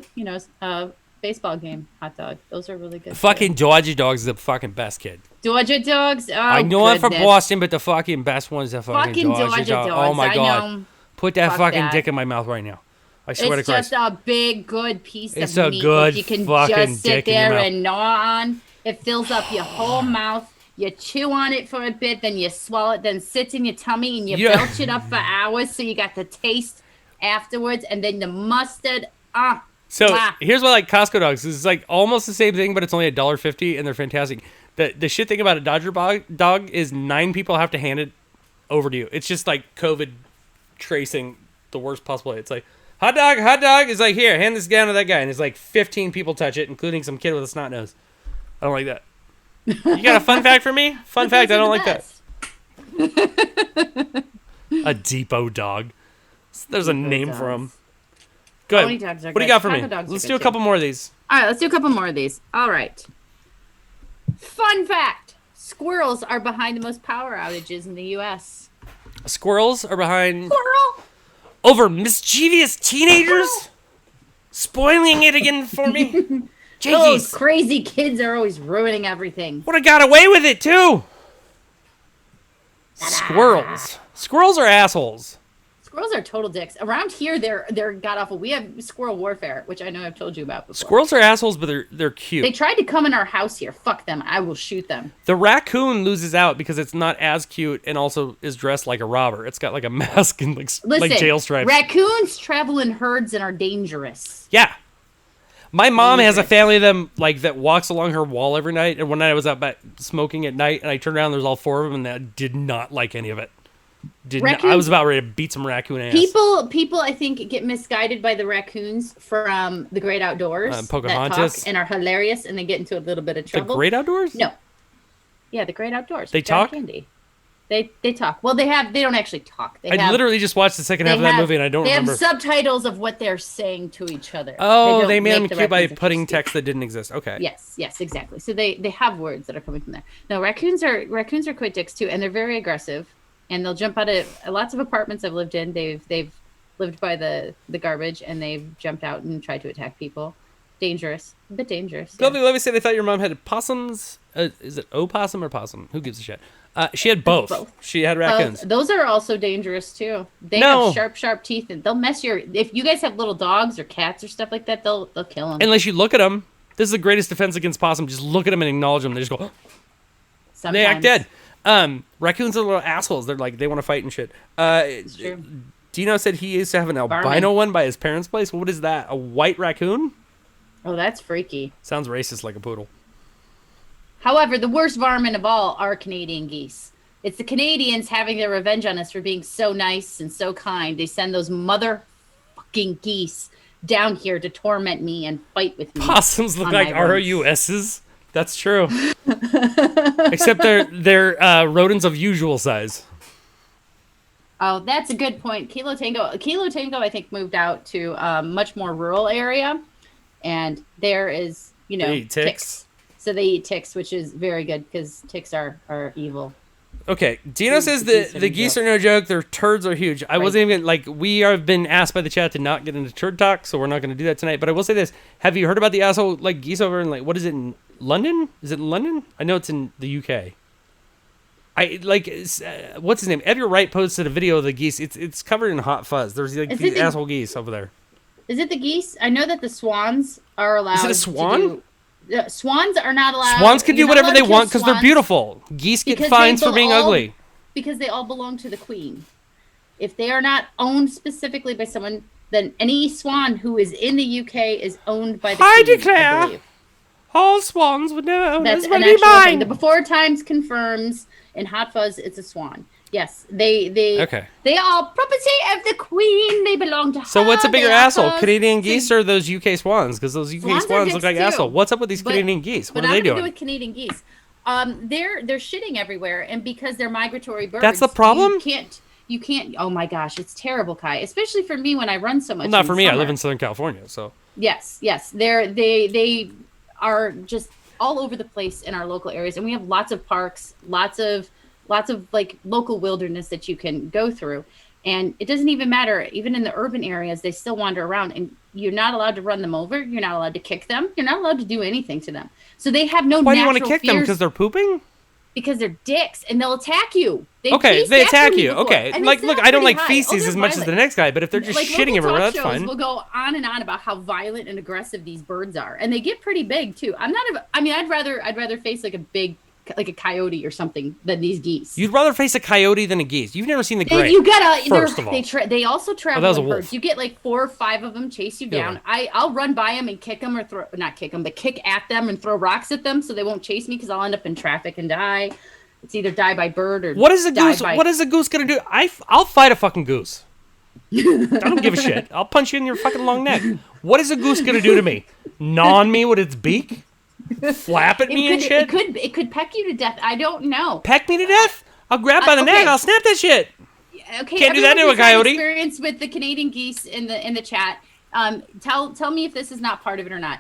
[SPEAKER 1] baseball game hot dog. Those are really good.
[SPEAKER 2] Fucking Georgia Dogs is the fucking best, kid.
[SPEAKER 1] Georgia dogs. Oh,
[SPEAKER 2] I know I'm from
[SPEAKER 1] goodness.
[SPEAKER 2] Boston, but the fucking best one's the fucking Georgia
[SPEAKER 1] Georgia
[SPEAKER 2] Dog.
[SPEAKER 1] dogs.
[SPEAKER 2] Oh my
[SPEAKER 1] I
[SPEAKER 2] god.
[SPEAKER 1] know.
[SPEAKER 2] Put that
[SPEAKER 1] Fuck
[SPEAKER 2] fucking
[SPEAKER 1] that.
[SPEAKER 2] dick in my mouth right now. I swear
[SPEAKER 1] It's
[SPEAKER 2] to Christ.
[SPEAKER 1] just a big, good piece
[SPEAKER 2] It's
[SPEAKER 1] of
[SPEAKER 2] a
[SPEAKER 1] meat
[SPEAKER 2] good
[SPEAKER 1] that you can
[SPEAKER 2] fucking
[SPEAKER 1] just sit
[SPEAKER 2] dick in your
[SPEAKER 1] there
[SPEAKER 2] mouth.
[SPEAKER 1] and gnaw on. It fills up your whole mouth. You chew on it for a bit, then you swallow it, then sits in your tummy, and you
[SPEAKER 2] Yeah.
[SPEAKER 1] belch it up for hours, so you got the taste afterwards, and then the mustard.
[SPEAKER 2] So
[SPEAKER 1] Mwah.
[SPEAKER 2] here's what I like Costco dogs. It's like almost the same thing, but it's only $1.50 and they're fantastic. The shit thing about a Dodger dog is 9 people have to hand it over to you. It's just like COVID tracing the worst possible way. It's like hot dog is like, here, hand this down to that guy, and it's like 15 people touch it, including some kid with a snot nose. I don't like that. You got a fun fact for me? Fun fact, I don't like that. A Depot dog. There's a name for him. Go
[SPEAKER 1] Pony
[SPEAKER 2] ahead.
[SPEAKER 1] dogs are
[SPEAKER 2] What do you
[SPEAKER 1] good.
[SPEAKER 2] got for me?
[SPEAKER 1] Taco dogs are
[SPEAKER 2] Let's
[SPEAKER 1] good
[SPEAKER 2] do a
[SPEAKER 1] too.
[SPEAKER 2] couple more of these.
[SPEAKER 1] All right, let's do a couple more of these. All right. Fun fact. Squirrels are behind the most power outages in the U.S.
[SPEAKER 2] Squirrels are behind
[SPEAKER 1] Squirrel?
[SPEAKER 2] over mischievous teenagers, spoiling it again for me.
[SPEAKER 1] Those
[SPEAKER 2] Jeez,
[SPEAKER 1] crazy kids are always ruining everything.
[SPEAKER 2] would have got away with it too. Squirrels are assholes.
[SPEAKER 1] Squirrels are total dicks. Around here, they're god awful. We have squirrel warfare, which I know I've told you about before.
[SPEAKER 2] Squirrels are assholes, but they're cute.
[SPEAKER 1] They tried to come in our house here. Fuck them. I will shoot them.
[SPEAKER 2] The raccoon loses out because it's not as cute and also is dressed like a robber. It's got like a mask and like
[SPEAKER 1] Listen,
[SPEAKER 2] jail stripes.
[SPEAKER 1] raccoons travel in herds and are dangerous.
[SPEAKER 2] Yeah. My mom has a
[SPEAKER 1] Dangerous.
[SPEAKER 2] family of them like that walks along her wall every night. And one night I was out back smoking at night and I turned around, there's all 4 of them, and I did not like any of it. I was about ready to beat some raccoon ass.
[SPEAKER 1] People, I think, get misguided by the raccoons from the Great Outdoors that
[SPEAKER 2] Pocahontas.
[SPEAKER 1] talk and are hilarious, and they get into a little bit of
[SPEAKER 2] The
[SPEAKER 1] trouble.
[SPEAKER 2] Great Outdoors?
[SPEAKER 1] No, yeah, the Great Outdoors.
[SPEAKER 2] They
[SPEAKER 1] with John
[SPEAKER 2] talk?
[SPEAKER 1] Candy. They talk. Well, they don't actually talk.
[SPEAKER 2] I literally just watched the second half of that movie and I don't remember.
[SPEAKER 1] They have subtitles of what they're saying to each other.
[SPEAKER 2] Oh, they
[SPEAKER 1] don't
[SPEAKER 2] made them
[SPEAKER 1] make the
[SPEAKER 2] cute by
[SPEAKER 1] raccoons
[SPEAKER 2] putting
[SPEAKER 1] interesting.
[SPEAKER 2] text that didn't exist. Okay.
[SPEAKER 1] Yes, exactly. So they have words that are coming from there. No, raccoons are quite dicks too, and they're very aggressive. And they'll jump out of lots of apartments I've lived in. They've lived by the garbage, and they've jumped out and tried to attack people. Dangerous, a bit dangerous. Yeah.
[SPEAKER 2] Let me say, I thought your mom had possums. Is it opossum or possum? Who gives a shit? She had both. She had raccoons.
[SPEAKER 1] Those are also dangerous too. They
[SPEAKER 2] No.
[SPEAKER 1] have sharp teeth, and they'll mess your. If you guys have little dogs or cats or stuff like that, they'll kill them.
[SPEAKER 2] Unless you look at them. This is the greatest defense against possum. Just look at them and acknowledge them. They just go.
[SPEAKER 1] Sometimes.
[SPEAKER 2] They act dead. Raccoons are little assholes. They're like, they want to fight and shit.
[SPEAKER 1] It's true.
[SPEAKER 2] Dino said he used to have an albino one by his parents' place. What is that? A white raccoon?
[SPEAKER 1] Oh, that's freaky.
[SPEAKER 2] Sounds racist like a poodle.
[SPEAKER 1] However, the worst varmint of all are Canadian geese. It's the Canadians having their revenge on us for being so nice and so kind. They send those motherfucking geese down here to torment me and fight with me.
[SPEAKER 2] Possums look
[SPEAKER 1] on
[SPEAKER 2] like
[SPEAKER 1] my runs.
[SPEAKER 2] ROUSs. That's true. Except they're rodents of usual size.
[SPEAKER 1] Oh, that's a good point. Kilo Tango, I think, moved out to a much more rural area, and there is,
[SPEAKER 2] They eat ticks.
[SPEAKER 1] So they eat ticks, which is very good because ticks are evil.
[SPEAKER 2] Okay, Dino says the geese are no joke. Their turds are huge. I wasn't even we have been asked by the chat to not get into turd talk, so we're not going to do that tonight. But I will say this: have you heard about the asshole geese over in what is it in London? Is it in London? I know it's in the UK. What's his name? Edgar Wright posted a video of the geese. It's covered in hot fuzz. There's these asshole geese over there.
[SPEAKER 1] Is it the geese? I know that the swans are allowed.
[SPEAKER 2] Is it a swan?
[SPEAKER 1] Swans are not allowed.
[SPEAKER 2] Swans can do whatever they want because they're beautiful. Geese get fines for being ugly.
[SPEAKER 1] Because they all belong to the queen. If they are not owned specifically by someone, then any swan who is in the UK is owned by the queen.
[SPEAKER 2] I declare, all swans would never own
[SPEAKER 1] That's
[SPEAKER 2] this
[SPEAKER 1] an
[SPEAKER 2] many
[SPEAKER 1] actual
[SPEAKER 2] mine.
[SPEAKER 1] thing. The Before Times confirms in Hot Fuzz it's a swan. Yes, they are property of the queen. They belong to her.
[SPEAKER 2] So what's a bigger asshole,
[SPEAKER 1] fuzz.
[SPEAKER 2] Canadian geese or those UK swans? Because those UK swans look like assholes. What's up with these Canadian geese? What are they doing?
[SPEAKER 1] But with Canadian geese, they're shitting everywhere, and because they're migratory birds,
[SPEAKER 2] that's the problem.
[SPEAKER 1] You can't. Oh my gosh, it's terrible, Kai. Especially for me when I run so much.
[SPEAKER 2] Well, not for me.
[SPEAKER 1] Summer.
[SPEAKER 2] I live in Southern California, so.
[SPEAKER 1] Yes. They are just all over the place in our local areas, and we have lots of parks, lots of local wilderness that you can go through. And it doesn't even matter. Even in the urban areas, they still wander around, and you're not allowed to run them over. You're not allowed to kick them. You're not allowed to do anything to them. So they have no.
[SPEAKER 2] Why do you want to kick them? Because they're pooping?
[SPEAKER 1] Because they're dicks, and they'll attack you. They
[SPEAKER 2] attack you. Okay,
[SPEAKER 1] and
[SPEAKER 2] look, I don't like feces as much as the next guy, but if they're just shitting everywhere, that's fine.
[SPEAKER 1] We'll go on and on about how violent and aggressive these birds are, and they get pretty big too. I'd rather face like a coyote or something than these geese.
[SPEAKER 2] You'd rather face a coyote than a geese. You've never seen the gray.
[SPEAKER 1] First of all, they also travel in birds. You get 4 or 5 of them chase you down. I'll run by them and kick them or not kick them, but kick at them and throw rocks at them so they won't chase me because I'll end up in traffic and die. It's either die by bird or
[SPEAKER 2] what is a goose? What is a goose gonna do? I'll fight a fucking goose. I don't give a shit. I'll punch you in your fucking long neck. What is a goose gonna do to me? Gnaw on me with its beak? Flap at me and shit?
[SPEAKER 1] It could peck you to death. I don't know.
[SPEAKER 2] Peck me to death? I'll grab by the neck. I'll snap that shit.
[SPEAKER 1] Okay,
[SPEAKER 2] can't do that to a coyote.
[SPEAKER 1] Experience with the Canadian geese in the chat. Tell me if this is not part of it or not.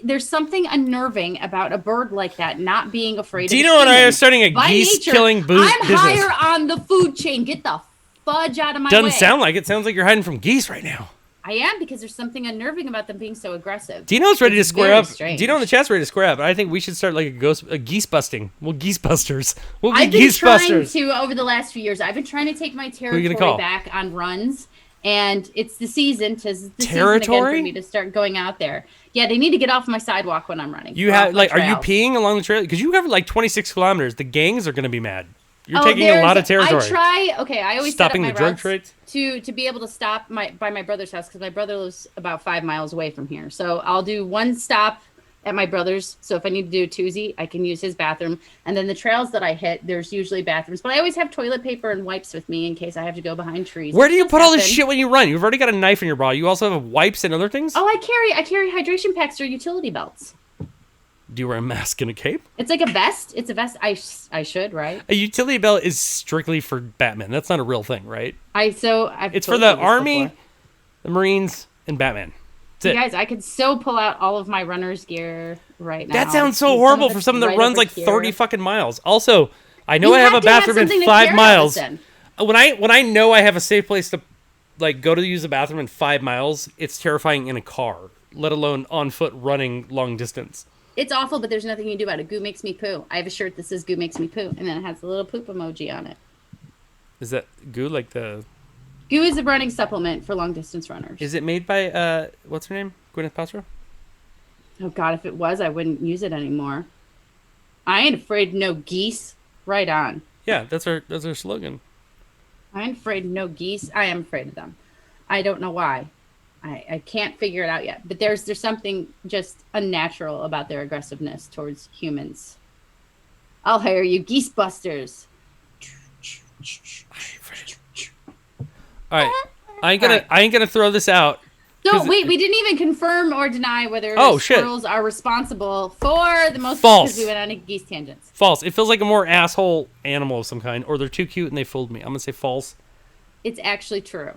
[SPEAKER 1] There's something unnerving about a bird like that not being afraid.
[SPEAKER 2] Dino and I are starting a geese killing business.
[SPEAKER 1] I'm higher on the food chain. Get the fudge out of my way.
[SPEAKER 2] Doesn't sound like it. Sounds like you're hiding from geese right now.
[SPEAKER 1] I am, because there's something unnerving about them being so aggressive.
[SPEAKER 2] Dino's ready to square up.
[SPEAKER 1] Strange.
[SPEAKER 2] Dino in the chat's ready to square up. I think we should start a geese busting. We'll geese busters. We'll be geese busters.
[SPEAKER 1] Over the last few years, I've been trying to take my territory back on runs, and it's the season. Tis the season again for me to start going out there. Yeah, they need to get off my sidewalk when I'm running.
[SPEAKER 2] You have are you peeing along the trail? Because you have 26 kilometers. The gangs are going to be mad. You're taking a lot of territory.
[SPEAKER 1] I always
[SPEAKER 2] stopping
[SPEAKER 1] set up
[SPEAKER 2] the
[SPEAKER 1] my
[SPEAKER 2] drug trades
[SPEAKER 1] to be able to stop by my brother's house, because my brother lives about 5 miles away from here. So I'll do one stop at my brother's. So if I need to do a twosie, I can use his bathroom. And then the trails that I hit, there's usually bathrooms. But I always have toilet paper and wipes with me in case I have to go behind trees.
[SPEAKER 2] Where do you put all this shit when you run? You've already got a knife in your bra. You also have wipes and other things?
[SPEAKER 1] Oh, I carry hydration packs or utility belts.
[SPEAKER 2] Do you wear a mask and a cape?
[SPEAKER 1] It's like a vest. It's a vest. I should, right?
[SPEAKER 2] A utility belt is strictly for Batman. That's not a real thing, right?
[SPEAKER 1] It's
[SPEAKER 2] for the Army, the Marines, and Batman.
[SPEAKER 1] That's it. Guys, I could so pull out all of my runner's gear right now.
[SPEAKER 2] That sounds so horrible for someone that runs 30 fucking miles. Also, I know I have a bathroom in 5 miles. When I know I have a safe place to go to use the bathroom in 5 miles, it's terrifying in a car, let alone on foot running long distance.
[SPEAKER 1] It's awful, but there's nothing you can do about it. Goo makes me poo. I have a shirt that says Goo makes me poo, and then it has a little poop emoji on it.
[SPEAKER 2] Is that Goo the...
[SPEAKER 1] Goo is a running supplement for long-distance runners.
[SPEAKER 2] Is it made by, what's her name? Gwyneth Paltrow?
[SPEAKER 1] Oh, God, if it was, I wouldn't use it anymore. I ain't afraid of no geese. Right on.
[SPEAKER 2] Yeah, that's our slogan.
[SPEAKER 1] I ain't afraid of no geese. I am afraid of them. I don't know why. I can't figure it out yet. But there's something just unnatural about their aggressiveness towards humans. I'll hire you, geese busters.
[SPEAKER 2] All right, I ain't gonna throw this out.
[SPEAKER 1] So wait, we didn't even confirm or deny whether squirrels are responsible for the most.
[SPEAKER 2] False.
[SPEAKER 1] Because we went on a geese tangents.
[SPEAKER 2] False. It feels like a more asshole animal of some kind, or they're too cute and they fooled me. I'm gonna say false.
[SPEAKER 1] It's actually true.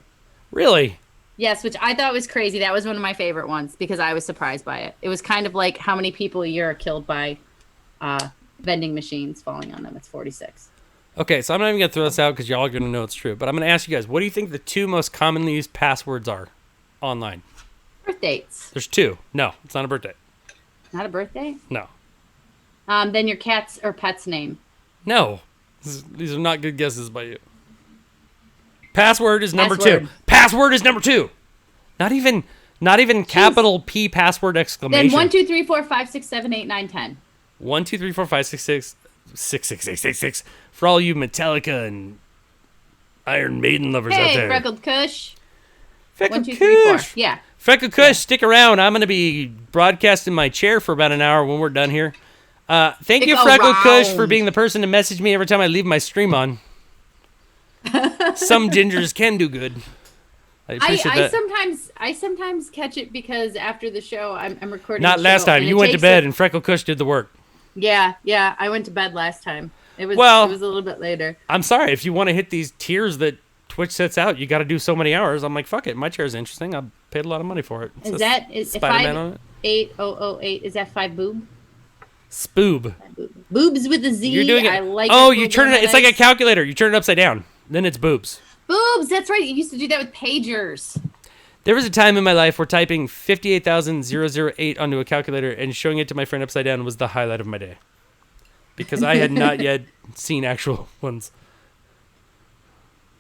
[SPEAKER 2] Really?
[SPEAKER 1] Yes, which I thought was crazy. That was one of my favorite ones because I was surprised by it. It was kind of like how many people a year are killed by vending machines falling on them. It's 46.
[SPEAKER 2] Okay, so I'm not even gonna throw this out because y'all are gonna know it's true. But I'm gonna ask you guys, what do you think the 2 most commonly used passwords are online?
[SPEAKER 1] Birth dates.
[SPEAKER 2] There's 2. No, it's not a birthday.
[SPEAKER 1] Not a birthday?
[SPEAKER 2] No.
[SPEAKER 1] Then your cat's or pet's name.
[SPEAKER 2] No. These are not good guesses by you. Password is number 2. Password is number 2. Not even capital P password exclamation.
[SPEAKER 1] Then 1, 2, 3, 4, 5, 6, 7, 8, 9, 10.
[SPEAKER 2] 1, 2, 3, 4, 5, 6, 6, 6, 6, 6, 6, 6. For all you Metallica and Iron Maiden lovers out there.
[SPEAKER 1] Hey, Freckled Kush.
[SPEAKER 2] Freckled
[SPEAKER 1] 1, 2, 3, 4.
[SPEAKER 2] Kush.
[SPEAKER 1] Yeah.
[SPEAKER 2] Freckled Kush, stick around. I'm going to be broadcasting my chair for about an hour when we're done here. Thank you, Freckled Kush, for being the person to message me every time I leave my stream on. Some gingers can do good. I appreciate that.
[SPEAKER 1] I sometimes catch it because after the show, I'm recording.
[SPEAKER 2] Not last time. You went to bed and Freckled Kush did the work.
[SPEAKER 1] Yeah. I went to bed last time. It was a little bit later.
[SPEAKER 2] I'm sorry. If you want to hit these tiers that Twitch sets out, you got to do so many hours. I'm like, fuck it. My chair is interesting. I paid a lot of money for it.
[SPEAKER 1] Is Spider-Man on it? 58008. Is that 5 boob?
[SPEAKER 2] Spoob.
[SPEAKER 1] Boobs with a Z.
[SPEAKER 2] You're doing it.
[SPEAKER 1] I like
[SPEAKER 2] oh, you turn it. It's like a calculator. You turn it upside down. Then it's boobs.
[SPEAKER 1] Boobs. That's right. You used to do that with pagers.
[SPEAKER 2] There was a time in my life where typing 58,008 onto a calculator and showing it to my friend upside down was the highlight of my day. Because I had not yet seen actual ones.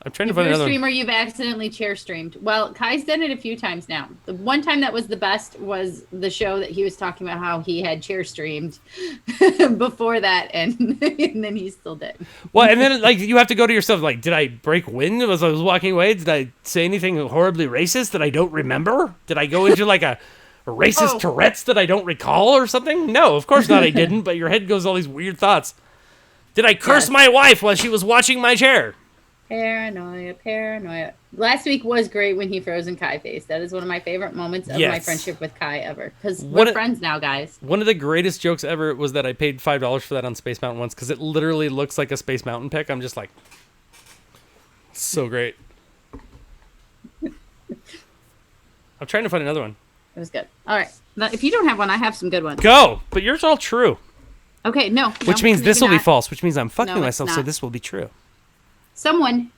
[SPEAKER 2] I'm trying to find another one.
[SPEAKER 1] Streamer you've accidentally chair streamed. Well, Kai's done it a few times now. The one time that was the best was the show that he was talking about how he had chair streamed before that, and then he still did.
[SPEAKER 2] Well, and then like you have to go to yourself like, did I break wind as I was walking away? Did I say anything horribly racist that I don't remember? Did I go into like a racist Tourette's that I don't recall or something? No, of course not. I didn't. But your head goes all these weird thoughts. Did I curse my wife while she was watching my chair? Paranoia.
[SPEAKER 1] Last week was great when he froze in Kai face. That is one of my favorite moments of my friendship with Kai ever. Because we're friends now, guys.
[SPEAKER 2] One of the greatest jokes ever was that I paid $5 for that on Space Mountain once because it literally looks like a Space Mountain pic. I'm just like, so great. I'm trying to find another one.
[SPEAKER 1] It was good. All right. Now, if you don't have one, I have some good ones.
[SPEAKER 2] Go! But yours are all true.
[SPEAKER 1] Okay, no.
[SPEAKER 2] Which means this will be false, which means I'm fucking myself, so this will be true.
[SPEAKER 1] Fun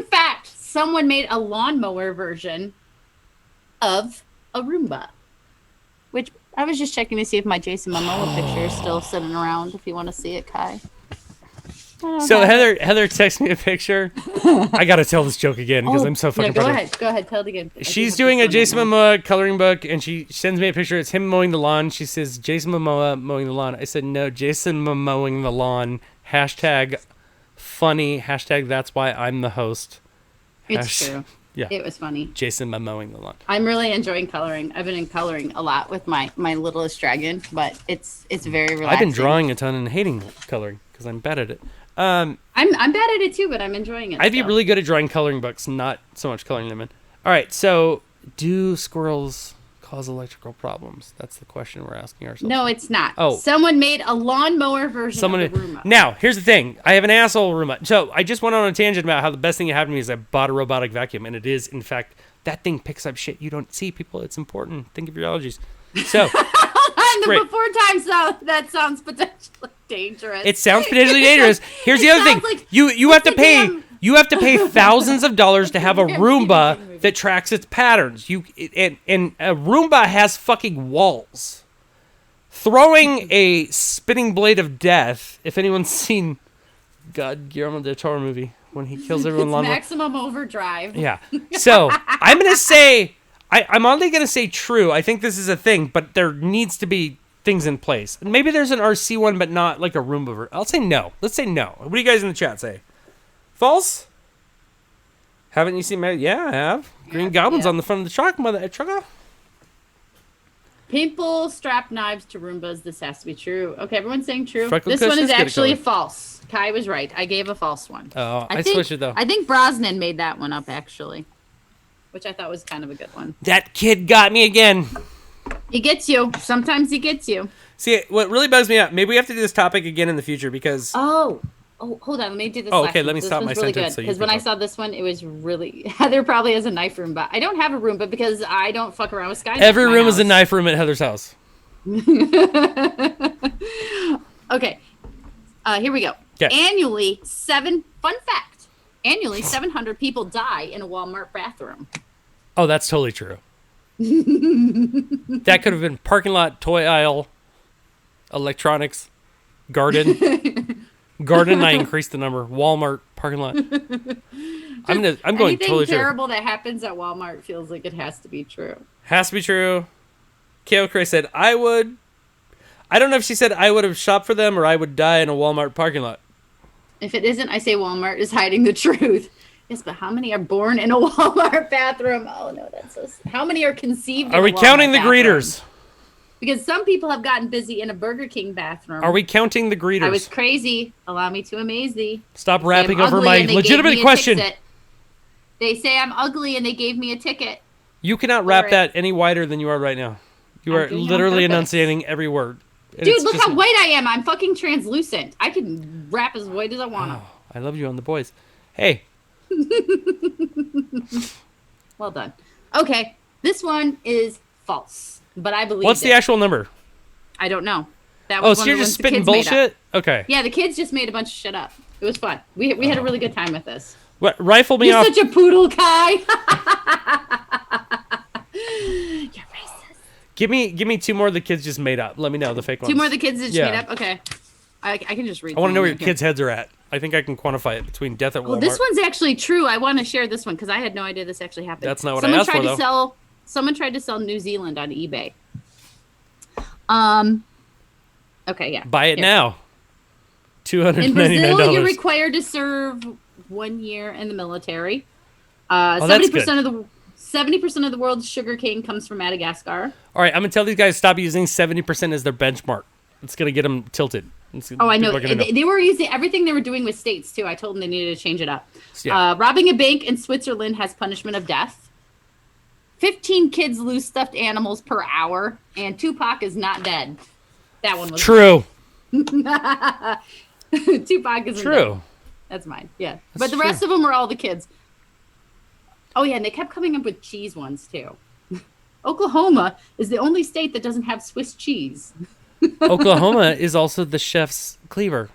[SPEAKER 1] fact, someone made a lawnmower version of a Roomba. Which, I was just checking to see if my Jason Momoa picture is still sitting around, if you want to see it, Kai.
[SPEAKER 2] So Heather texted me a picture. I got to tell this joke again because I'm so fucking
[SPEAKER 1] Go ahead, tell it again.
[SPEAKER 2] She's doing a Jason Momoa coloring book and she sends me a picture. It's him mowing the lawn. She says, Jason Momoa mowing the lawn. I said, no, Jason mowing the lawn. Hashtag funny. Hashtag that's why I'm the host.
[SPEAKER 1] It's true.
[SPEAKER 2] Yeah.
[SPEAKER 1] It was funny.
[SPEAKER 2] Jason mowing the lawn.
[SPEAKER 1] I'm really enjoying coloring. I've been in coloring a lot with my littlest dragon, but it's very relaxing.
[SPEAKER 2] I've been drawing a ton and hating coloring because I'm bad at it.
[SPEAKER 1] I'm bad at it too, but I'm enjoying it.
[SPEAKER 2] I'd be really good at drawing coloring books, not so much coloring them in. All right, so do squirrels cause electrical problems? That's the question we're asking ourselves.
[SPEAKER 1] No, it's not.
[SPEAKER 2] Oh.
[SPEAKER 1] Someone made a lawnmower version of the Roomba.
[SPEAKER 2] Now, here's the thing. I have an asshole Roomba. So I just went on a tangent about how the best thing that happened to me is I bought a robotic vacuum, and it is, in fact, that thing picks up shit you don't see, people. It's important. Think of your allergies. So...
[SPEAKER 1] Before time, so that sounds potentially dangerous.
[SPEAKER 2] It sounds potentially dangerous. Here's the other thing:
[SPEAKER 1] like,
[SPEAKER 2] you have to pay thousands of dollars to have a Roomba that tracks its patterns. And a Roomba has fucking walls. Throwing a spinning blade of death. If anyone's seen Guillermo del Toro movie when he kills everyone,
[SPEAKER 1] it's Maximum Overdrive.
[SPEAKER 2] Yeah. So I'm gonna say. I'm only going to say true. I think this is a thing, but there needs to be things in place. Maybe there's an RC one, but not like a Roomba. I'll say no. Let's say no. What do you guys in the chat say? False? Haven't you seen my? Yeah, I have. Green Goblins on the front of the truck, mother trucker.
[SPEAKER 1] Pimple strap knives to Roombas. This has to be true. Okay, everyone's saying true.
[SPEAKER 2] Freckle
[SPEAKER 1] This
[SPEAKER 2] Kush
[SPEAKER 1] one is
[SPEAKER 2] is good at
[SPEAKER 1] actually
[SPEAKER 2] color.
[SPEAKER 1] false. Kai was right. I gave a false one.
[SPEAKER 2] Oh, I switched it though.
[SPEAKER 1] I think Brosnan made that one up actually, which I thought was kind of a good one.
[SPEAKER 2] That kid got me again.
[SPEAKER 1] He gets you. Sometimes he gets you.
[SPEAKER 2] See, what really bugs me out, maybe we have to do this topic again in the future because...
[SPEAKER 1] Oh, hold on. Let me do this.
[SPEAKER 2] Oh, okay, let me stop my sentence.
[SPEAKER 1] Because when I saw this one, it was really... Heather probably has a knife room, but I don't have a room, but because I don't fuck around with Skynet.
[SPEAKER 2] Every room is a knife room at Heather's house.
[SPEAKER 1] Okay. Here we go.
[SPEAKER 2] Okay.
[SPEAKER 1] Annually, fun fact. Annually, 700 people die in a Walmart bathroom.
[SPEAKER 2] Oh, that's totally true. That could have been parking lot, toy aisle, electronics, garden. Garden, I increased the number. Walmart, parking lot. I'm going
[SPEAKER 1] Anything
[SPEAKER 2] totally
[SPEAKER 1] terrible that happens at Walmart feels like it has to be true.
[SPEAKER 2] Has to be true. K.O. Cray said, I don't know if she said I would have shopped for them or I would die in a Walmart parking lot.
[SPEAKER 1] If it isn't, I say Walmart is hiding the truth. Yes, but how many are born in a Walmart bathroom? Oh, no, that's so... How many are conceived in
[SPEAKER 2] Are we counting the greeters?
[SPEAKER 1] Because some people have gotten busy in a Burger King bathroom.
[SPEAKER 2] Are we counting the greeters?
[SPEAKER 1] I was crazy. Allow me to amaze thee.
[SPEAKER 2] Stop rapping over my legitimate question.
[SPEAKER 1] They say I'm ugly and they gave me a ticket.
[SPEAKER 2] You cannot rap that any wider than you are right now. You are literally enunciating every word.
[SPEAKER 1] Dude, look how white I am. I'm fucking translucent. I can rap as white as I want to.
[SPEAKER 2] Oh, I love you on the boys. Hey.
[SPEAKER 1] Well done. Okay, this one is false, but I believe
[SPEAKER 2] What's the actual number?
[SPEAKER 1] I don't know. That was
[SPEAKER 2] so you're just spitting bullshit? Okay.
[SPEAKER 1] Yeah, the kids just made a bunch of shit up. It was fun. We had a really good time with this.
[SPEAKER 2] What? Rifle me
[SPEAKER 1] You're
[SPEAKER 2] off.
[SPEAKER 1] You're such a poodle, Kai. You're racist.
[SPEAKER 2] Give me two more the kids just made up. Let me know the fake ones.
[SPEAKER 1] Two more the kids just made up? Okay. I can just read.
[SPEAKER 2] I want to know where your kids' heads are at. I think I can quantify it between death at Walmart.
[SPEAKER 1] Oh, this one's actually true. I want to share this one because I had no idea this actually happened.
[SPEAKER 2] That's not what I asked for, though.
[SPEAKER 1] Someone tried to sell New Zealand on eBay. Okay, yeah.
[SPEAKER 2] Buy it now. $299.
[SPEAKER 1] In Brazil, you're required to serve 1 year in the military. 70% of the world's sugar cane comes from Madagascar.
[SPEAKER 2] All right, I'm gonna tell these guys stop using 70% as their benchmark. It's gonna get them tilted.
[SPEAKER 1] I know. They were using everything they were doing with states too. I told them they needed to change it up.
[SPEAKER 2] Yeah.
[SPEAKER 1] Robbing a bank in Switzerland has punishment of death. 15 kids lose stuffed animals per hour, and Tupac is not dead. That one was
[SPEAKER 2] true.
[SPEAKER 1] Tupac is
[SPEAKER 2] true.
[SPEAKER 1] Dead. That's mine. Yeah, but the rest of them were all the kids. Oh yeah, and they kept coming up with cheese ones too. Oklahoma is the only state that doesn't have Swiss cheese.
[SPEAKER 2] Oklahoma is also the chef's cleaver.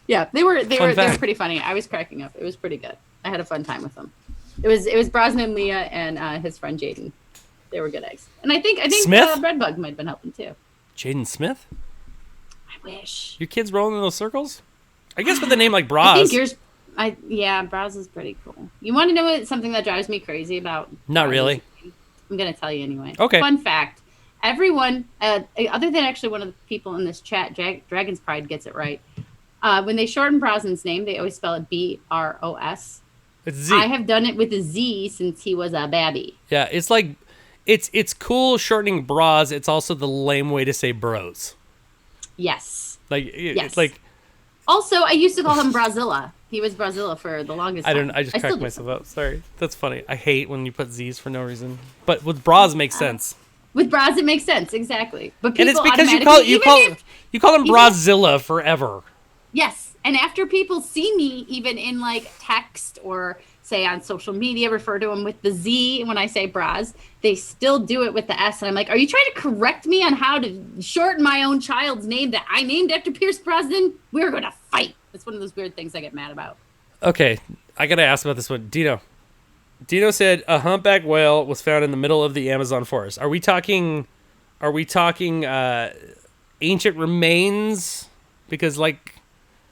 [SPEAKER 1] Yeah, they were pretty funny. I was cracking up. It was pretty good. I had a fun time with them. It was Brosnan, Leah, and his friend Jaden. They were good eggs. And I think Redbug might have been helping too.
[SPEAKER 2] Jaden Smith?
[SPEAKER 1] I wish.
[SPEAKER 2] Your kids rolling in those circles? I guess with a name like Braz.
[SPEAKER 1] I think Braz is pretty cool. You want to know something that drives me crazy about?
[SPEAKER 2] Not really.
[SPEAKER 1] I'm going to tell you anyway.
[SPEAKER 2] Okay.
[SPEAKER 1] Fun fact. Everyone, other than actually one of the people in this chat, Dragon's Pride gets it right. When they shorten Brosnan's name, they always spell it B-R-O-S.
[SPEAKER 2] It's Z.
[SPEAKER 1] I have done it with a Z since he was a babby.
[SPEAKER 2] Yeah, it's like, it's cool shortening bras. It's also the lame way to say bros.
[SPEAKER 1] Yes.
[SPEAKER 2] It's like.
[SPEAKER 1] Also, I used to call him Brazilla. He was Brazilla for the longest time.
[SPEAKER 2] I just cracked myself up. Sorry. That's funny. I hate when you put Z's for no reason. But with bras, it makes sense.
[SPEAKER 1] With bras, it makes sense. Exactly. But people
[SPEAKER 2] and it's because you call him Brazilla forever.
[SPEAKER 1] Yes. And after people see me, even in like text or say on social media, refer to him with the Z when I say bras, they still do it with the S. And I'm like, are you trying to correct me on how to shorten my own child's name that I named after Pierce Brosnan? We're going to fight. It's one of those weird things I get mad about.
[SPEAKER 2] Okay. I got to ask about this one. Dino said a humpback whale was found in the middle of the Amazon forest. Are we talking ancient remains? Because like,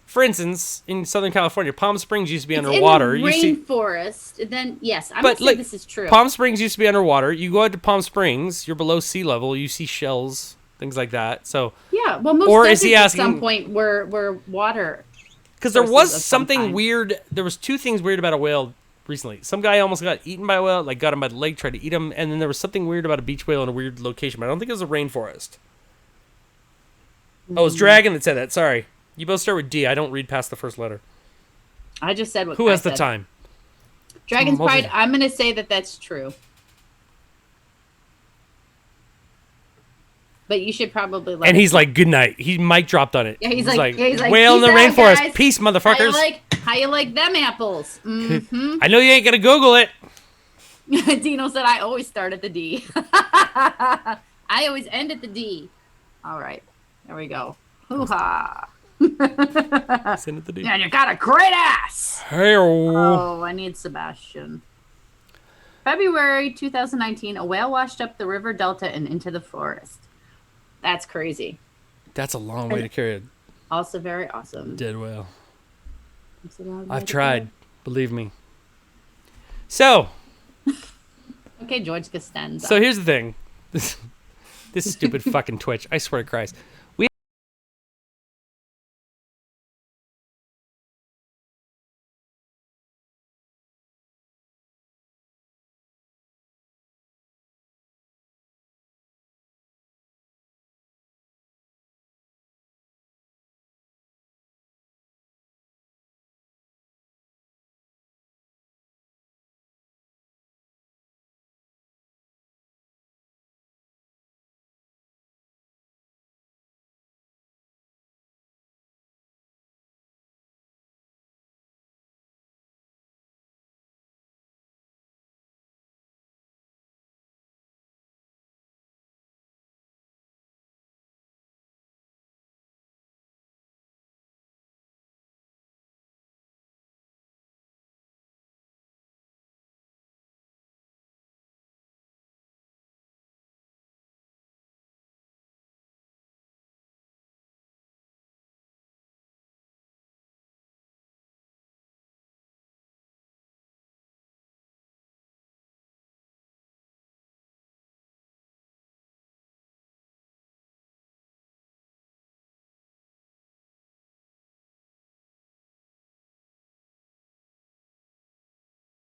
[SPEAKER 2] for instance, in Southern California, Palm Springs used to be underwater.
[SPEAKER 1] In the rainforest. Then yes, I'm gonna say this is true.
[SPEAKER 2] Palm Springs used to be underwater. You go out to Palm Springs, you're below sea level. You see shells, things like that. So
[SPEAKER 1] yeah, well, most deserts at some point were water.
[SPEAKER 2] Because there
[SPEAKER 1] sources
[SPEAKER 2] was
[SPEAKER 1] of some
[SPEAKER 2] something
[SPEAKER 1] kind.
[SPEAKER 2] weird. There was two things weird about a whale recently. Some guy almost got eaten by a whale, like got him by the leg, tried to eat him, and then there was something weird about a beach whale in a weird location. But I don't think it was a rainforest. Oh, it was Dragon that said that. Sorry. You both start with D. I don't read past the first letter.
[SPEAKER 1] I just said what
[SPEAKER 2] Who
[SPEAKER 1] Kai
[SPEAKER 2] has the
[SPEAKER 1] said.
[SPEAKER 2] time?
[SPEAKER 1] Dragon's
[SPEAKER 2] Multi-
[SPEAKER 1] Pride. I'm gonna say that that's true. But you should probably let
[SPEAKER 2] And
[SPEAKER 1] us
[SPEAKER 2] he's like, good night. He mic dropped on it.
[SPEAKER 1] Yeah, he's like,
[SPEAKER 2] whale in the
[SPEAKER 1] "Peace out,
[SPEAKER 2] rainforest.
[SPEAKER 1] guys.
[SPEAKER 2] Peace, motherfuckers.
[SPEAKER 1] How you like them apples? Mm-hmm.
[SPEAKER 2] I know you ain't going to Google it.
[SPEAKER 1] Dino said, I always start at the D. I always end at the D. All right. There we go. Hoo-ha.
[SPEAKER 2] Send it to D.
[SPEAKER 1] Yeah, you got a great ass.
[SPEAKER 2] Hey,
[SPEAKER 1] Oh, I need Sebastian. February 2019, a whale washed up the river delta and into the forest. That's crazy.
[SPEAKER 2] That's a long way to carry a
[SPEAKER 1] Also very awesome.
[SPEAKER 2] dead whale.
[SPEAKER 1] It's a long way
[SPEAKER 2] I've
[SPEAKER 1] to
[SPEAKER 2] tried.
[SPEAKER 1] go.
[SPEAKER 2] Believe me. So
[SPEAKER 1] Okay, George Costanza.
[SPEAKER 2] here's the thing. This stupid fucking Twitch. I swear to Christ.